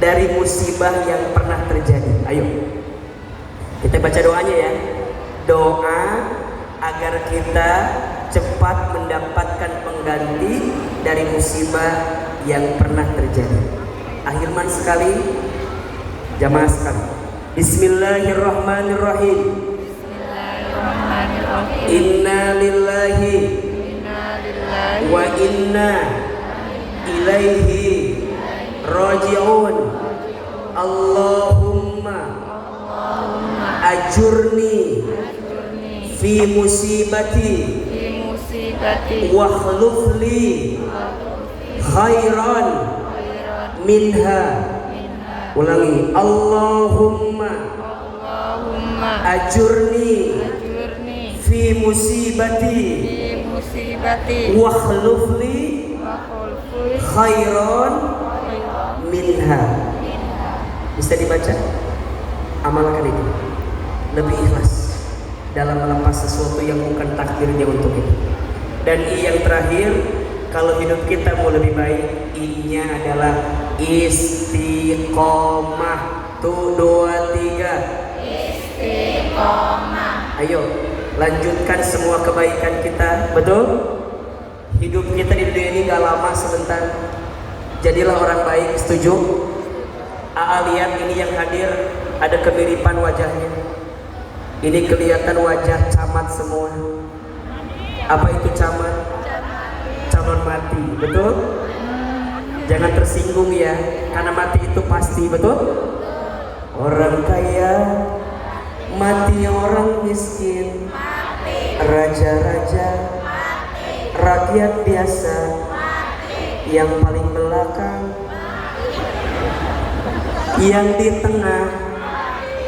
dari musibah yang pernah terjadi. Ayo, kita baca doanya ya. Doa agar kita cepat mendapatkan pengganti dari musibah yang pernah terjadi. Ahilman sekali, jamaah sekali. Bismillahirrahmanirrahim. Inna lillahi wa inna ilaihi raji'un. Allahumma ajurni fi musibati wa akhlufli khairan minha. Ulangi. Allahumma ajurni fi musibati musibati wa khlufli wa khulful khairon minha. Bisa dibaca? Amalkan itu. Lebih ikhlas dalam melepas sesuatu yang bukan takdirnya untuk kita. Dan yang terakhir, kalau hidup kita mau lebih baik, I-nya adalah istiqomah. Tuh, 2, 3. istiqomah. Ayo, lanjutkan semua kebaikan kita. Betul? Hidup kita di dunia ini gak lama, sebentar. Jadilah orang baik, setuju? Aa lihat ini yang hadir, ada kemiripan wajahnya. Ini kelihatan wajah camat semua. Apa itu camat? Calon mati, betul? Jangan tersinggung ya, karena mati itu pasti, betul? Orang kaya mati, orang miskin, raja-raja, rakyat biasa, yang paling belakang, yang di tengah,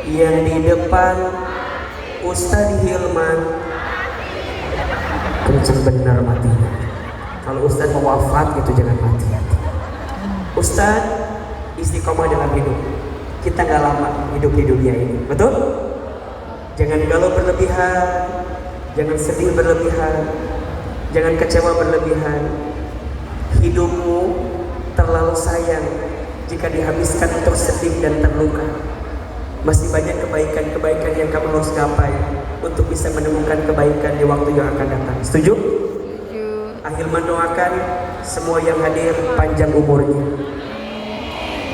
yang di depan, Ustadz Hilman. Kenceng benar matinya. Kalau Ustadz mau wafat gitu jangan mati. Ustadz istiqomah dalam hidup. Kita nggak lama hidup di dunia ini, betul? Jangan galau berlebihan, jangan sedih berlebihan, jangan kecewa berlebihan. Hidupmu terlalu sayang jika dihabiskan untuk sedih dan terluka. Masih banyak kebaikan-kebaikan yang kamu harus gapai untuk bisa menemukan kebaikan di waktu yang akan datang. Setuju? Akhir mendoakan semua yang hadir panjang umurnya.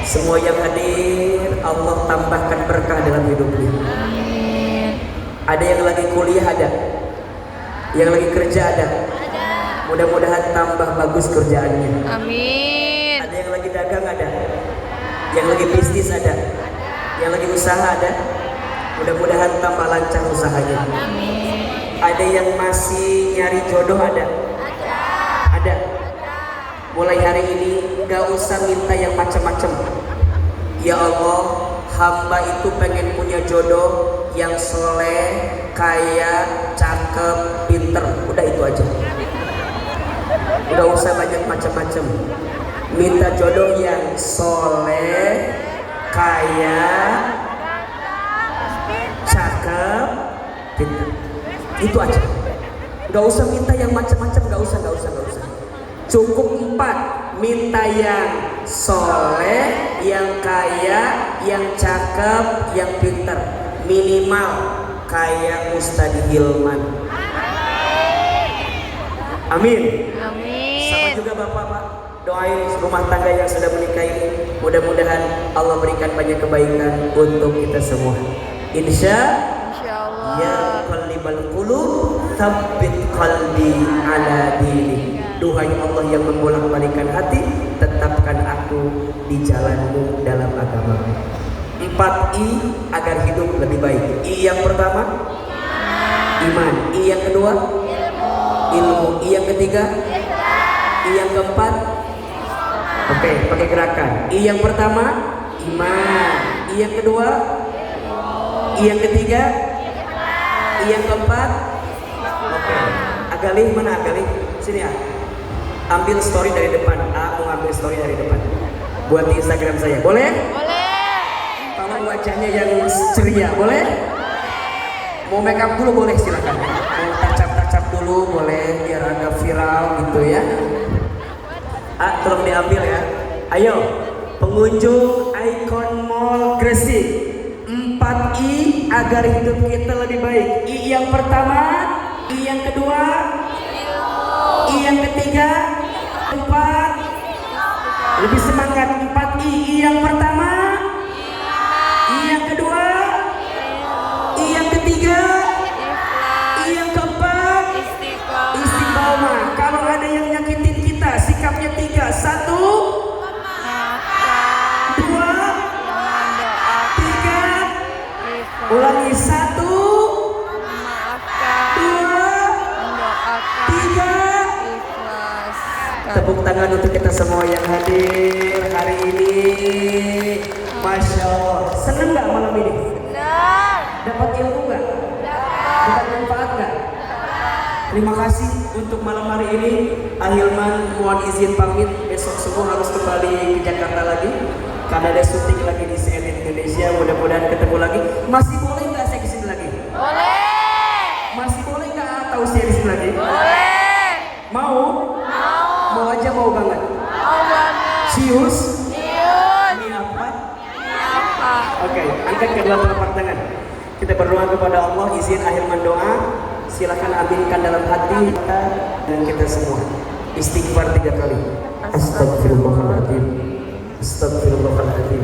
Semua yang hadir Allah tambahkan berkah dalam hidupnya. Ada yang lagi kuliah ada, yang lagi kerja ada. Mudah-mudahan tambah bagus kerjaannya. Amin. Ada yang lagi dagang ada, yang lagi bisnis ada, yang lagi usaha ada. Mudah-mudahan tambah lancar usahanya. Ada yang masih nyari jodoh ada. Ada. Mulai hari ini gak usah minta yang macam-macam. Ya Allah, hamba itu pengen punya jodoh yang soleh, kaya, cakep, pinter. Udah itu aja. Gak usah banyak macam-macam. Minta jodoh yang soleh, kaya, cakep, pinter. Itu aja. Gak usah minta yang macam-macam. Gak usah. Cukup 4. Minta yang soleh, yang kaya, yang cakep, yang pinter. Minimal kayak Ustadz Hilman. Amin. Sama juga bapak-bapak, doain rumah tangga yang sudah menikah ini. Mudah-mudahan Allah berikan banyak kebaikan untuk kita semua. Insyaallah. Ya qalibal qulub, tsabbit qalbi ala dinik. Duhai Allah yang membolak-balikan hati, tetapkan aku di jalanmu dalam agamamu. 4I agar hidup lebih baik. I yang pertama, iman. I yang kedua, ilmu. I yang ketiga, I yang keempat, oke, pakai gerakan. I yang pertama, iman. I yang kedua, I yang ketiga, I yang keempat, oke. Agalih mana Agalih? Sini ya. Ambil story dari depan. Aku ambil story dari depan. Buat di Instagram saya. Boleh? Tolong wajahnya yang ceria. Boleh? Mau make up dulu boleh, silakan. Mau tacap-tacap dulu boleh biar agak viral gitu ya. Tolong diambil ya. Ayo, pengunjung Icon Mall Gresik. 4I agar hidup kita lebih baik. I yang pertama, I yang kedua, I yang ketiga, 4. Lebih semangat. 4I. I yang pertama, I yang kedua, I yang ketiga, I yang keempat, istiqomah. Kalau ada yang nyakitin kita, sikapnya 3. 1, 2, 3. Ulangi. 1, 2, 3. Tepuk tangan untuk kita semua yang hadir hari ini. Masya Allah. Seneng gak malam ini? Dapat ilmu gak? Dapat manfaat gak? Terima kasih untuk malam hari ini. Ahilman mohon izin pamit, besok semua harus kembali ke Jakarta lagi karena ada syuting lagi di CNN Indonesia. Mudah-mudahan ketemu lagi. Masih boleh nggak saya kesini lagi? Boleh. Masih boleh nggak tahu saya di sini lagi? Boleh. Mau? Mau aja, mau banget. Mau banget. Cius? Cius. Ini apa? Apa? Oke, angkat kedua telapak tangan. Kita berdoa kepada Allah, izin Ahilman doa. Silakan aminkan dalam hati kita dan kita semua. Istighfar 3 kali. Astagfirullahaladzim. Astagfirullahaladzim.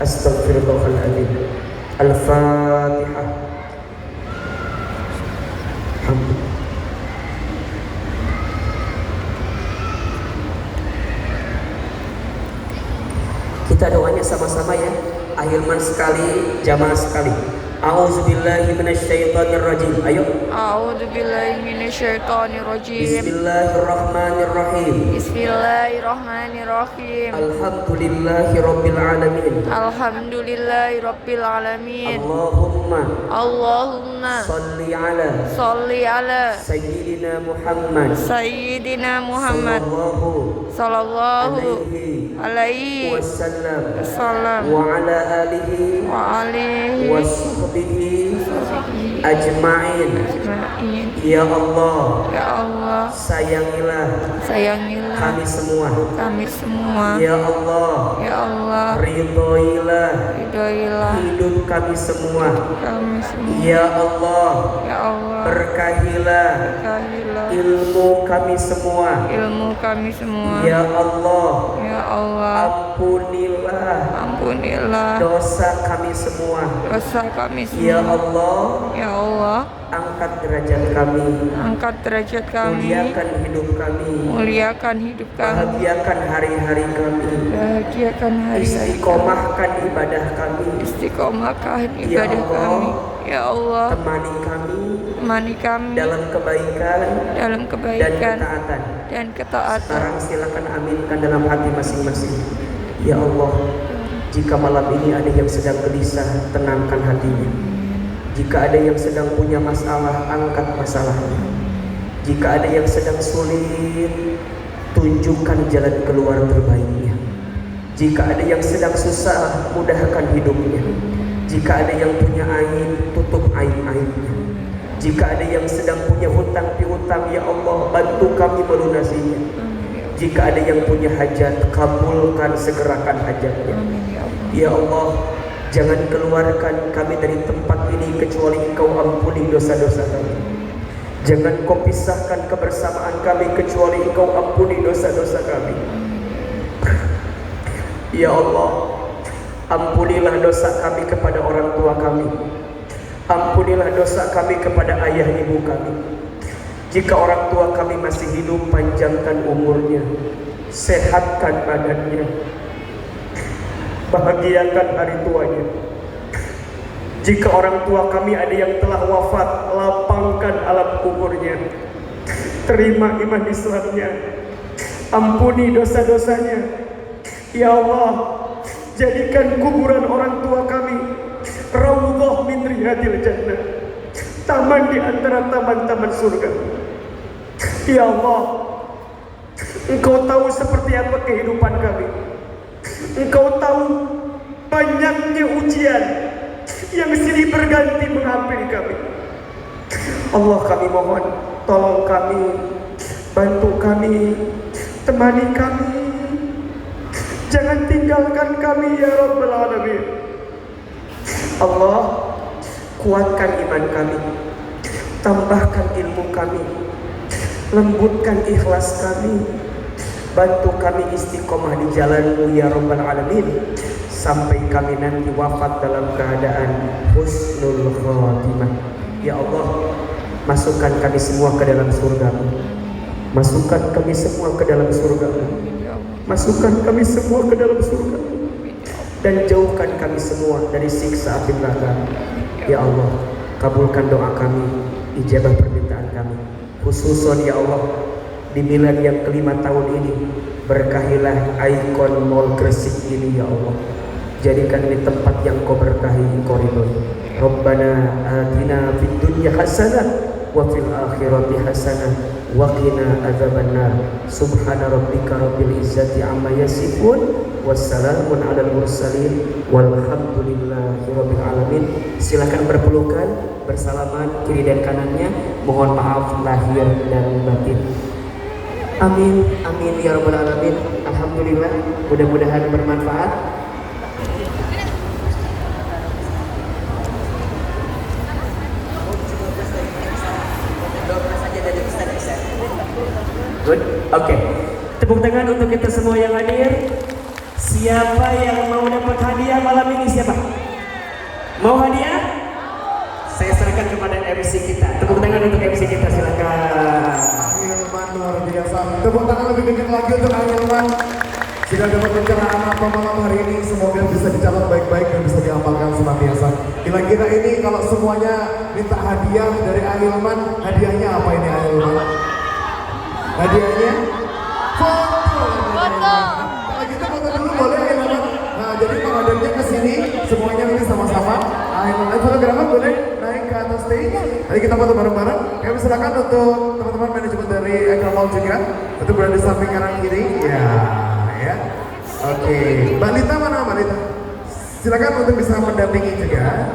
Astagfirullahaladzim. Al-Fatihah. Alhamdulillah. Kita doanya sama-sama ya. Ahilman sekali, jamaah sekali. A'udzubillahi minasyaitonirrajim. Ayo. A'udzubillahi minasyaitonirrajim. Bismillahirrahmanirrahim. Bismillahirrahmanirrahim. Alhamdulillahirabbil alamin. Alhamdulillahirabbil alamin. Allahumma Allahumma shalli ala Sayyidina Muhammad sallallahu alaihi wasallam wa ala alihi wa alihi wa sahbihi ajma'in. Ya Allah, Ya Allah, sayangilah kami semua. Ya Allah, Ya Allah, ridhoilah ridhoilah hidup kami semua. kami semua. Ya Allah, Ya Allah, berkahilah berkahilah ilmu kami semua. ilmu kami semua. Ya Allah, Ya Allah, ampunilah dosa kami semua. dosa kami Ya semua. Allah, Ya Allah, angkat derajat kami, angkat derajat kami, muliakan hidup kami, muliakan hidup kami, bahagiakan hari-hari kami, bahagiakan hari-hari kami, istiqomahkan ibadah kami. istiqomahkan Ya ibadah Allah, kami. Ya Allah, temani kami temani kami dalam kebaikan dalam dan kebaikan ketaatan. dan ketaatan. Sekarang silakan aminkan dalam hati masing-masing. Ya Allah, jika malam ini ada yang sedang gelisah, tenangkan hatinya. Jika ada yang sedang punya masalah, angkat masalahnya. Jika ada yang sedang sulit, tunjukkan jalan keluar terbaiknya. Jika ada yang sedang susah, mudahkan hidupnya. Jika ada yang punya aib, tutup aib-aibnya. Jika ada yang sedang punya hutang piutang, ya Allah, bantu kami melunasinya. Jika ada yang punya hajat, kabulkan segerakan hajatnya. Ya Allah, jangan keluarkan kami dari tempat ini kecuali Engkau ampuni dosa-dosa kami. Jangan Kau pisahkan kebersamaan kami kecuali Engkau ampuni dosa-dosa kami. Ya Allah, ampunilah dosa kami kepada orang tua kami. Ampunilah dosa kami kepada ayah ibu kami. Jika orang tua kami masih hidup, panjangkan umurnya, sehatkan badannya, bahagiakan hari tuanya. Jika orang tua kami ada yang telah wafat, lapangkan alam kuburnya, terima iman Islamnya, ampuni dosa-dosanya. Ya Allah, jadikan kuburan orang tua kami raudhah min riyadil jannah, taman di antara taman-taman surga. Ya Allah, Engkau tahu seperti apa kehidupan kami. Engkau tahu banyaknya ujian yang silih berganti menghampiri kami. Allah, kami mohon, tolong kami, bantu kami, temani kami. Jangan tinggalkan kami ya Rabbal Alamin. Allah, kuatkan iman kami, tambahkan ilmu kami, lembutkan ikhlas kami, bantu kami istiqomah di jalan-Mu ya Rabbal Alamin, sampai kami nanti wafat dalam keadaan husnul khatimah. Ya Allah, masukkan kami semua ke dalam surga-Mu, masukkan kami semua ke dalam surga-Mu, masukkan kami semua ke dalam surga-Mu, dan jauhkan kami semua dari siksa api neraka. Ya Allah, kabulkan doa kami, ijabah permintaan kami. Khususon ya Allah, di milad yang ke-5 tahun ini, berkahilah ikon Mall Gresik ini ya Allah. Jadikan ini tempat yang Kau berkahi, Kau ridhoi. Rabbana atina fid dunya hasanah wa fil akhirati hasanah wa qina adzabannar. Subhana rabbika rabbil izzati amma yasifun, wassalamun alal mursalin, walhamdulillahi rabbil alamin. Silakan berpelukan, bersalaman kiri dan kanannya. Mohon maaf lahir dan batin. Amin, amin ya rabbal alamin. Alhamdulillah, mudah-mudahan bermanfaat. Good, oke. Tepuk tangan untuk kita semua yang hadir. Siapa yang mau dapat hadiah malam ini? Siapa? Mau hadiah? Saya serahkan kepada MC kita. Tepuk tangan untuk MC kita, silakan. Ahilman luar biasa. Tepuk tangan lebih dekat lagi untuk Ahilman. Sudah dapat pencerahan apa malam hari ini, semoga bisa dicatat baik-baik dan bisa diamalkan senantiasa. Kira-kira ini kalau semuanya minta hadiah dari Ahilman, hadiahnya apa ini Ahilman? Hadiahnya? Foto! Kalau gitu foto dulu boleh Ahilman. Nah jadi pengadanya ke sini, semuanya ini sama-sama. Ahilman, fotografer boleh naik ke atas stage. Nanti kita foto bareng-bareng. Kami silakan untuk teman-teman manajemen dari Ekrem Mall juga untuk berada di samping kanan kiri. Ya. Oke. Mbak Lita mana Mbak Lita? Silakan untuk bisa mendampingi juga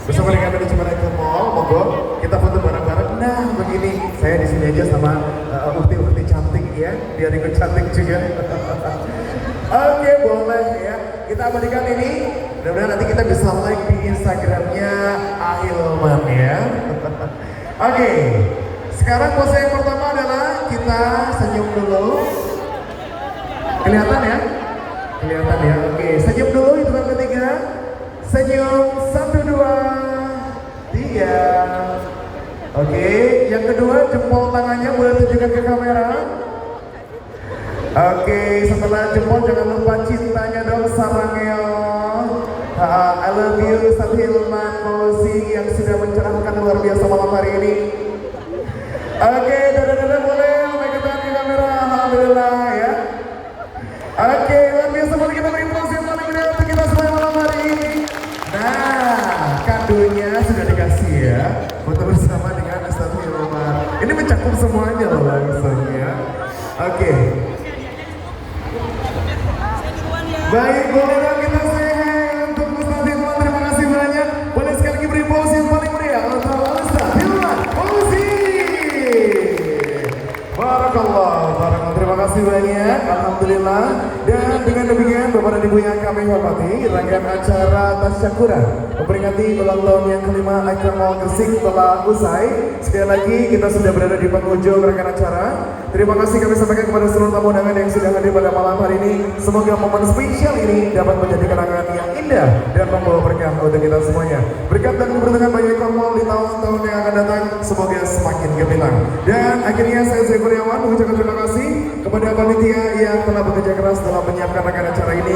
bersama dengan manajemen Ekrem Mall. Monggo kita foto bareng-bareng. Nah begini, saya di sini aja sama ukti-ukti cantik ya, biar ikut cantik juga. Oke, boleh ya. Kita abadikan ini. Mudah-mudahan nanti kita bisa like di Instagramnya Ahilman ya. Oke, sekarang pose yang pertama adalah kita senyum dulu. Kelihatan ya? Kelihatan ya? Oke, senyum dulu hitungan ketiga. Senyum, 1, 2, 3. Oke, yang kedua jempol tangannya boleh tunjukkan ke kamera. Oke, setelah jempol jangan lupa cintanya dong, sarangnya. I love you, Ustaz Hilman Fauzi yang sudah mencerahkan luar biasa malam hari ini. Oke, dada-dada boleh, pegang ke kamera, alhamdulillah ya. Oke, luar biasa, boleh kita beri pose yang paling meriah untuk kita semua malam hari ini. Nah, kadonya sudah dikasih ya, foto bersama dengan Ustaz Hilman. Ini mencakup semuanya loh langsung ya. Oke. Baik, boleh dong kita say untuk Ustaz Hilman, terima kasih banyak. Boleh sekali lagi beri pose yang paling meriah untuk Ustaz Hilman Fauzi. Barakallah, terima kasih banyak, alhamdulillah. Dan dengan demikian Bapak dan Ibu yang kami hormati, rangkaian acara Tasyakuran memperingati ulang tahun yang kelima Ekrem Mall Gresik telah usai. Sekali lagi kita sudah berada di penghujung rangkaian acara. Terima kasih kami sampaikan kepada seluruh tamu undangan yang sudah hadir pada malam hari ini. Semoga momen spesial ini dapat menjadi kenangan yang indah dan membawa berkah untuk kita semuanya. Berkat dan keberuntungan bagi Ekrem Mall di tahun-tahun yang akan datang semoga semakin gemilang. Dan akhirnya saya Zai Kurniawan mengucapkan terima kasih kepada panitia yang telah bekerja keras dalam menyiapkan rangkaian acara ini.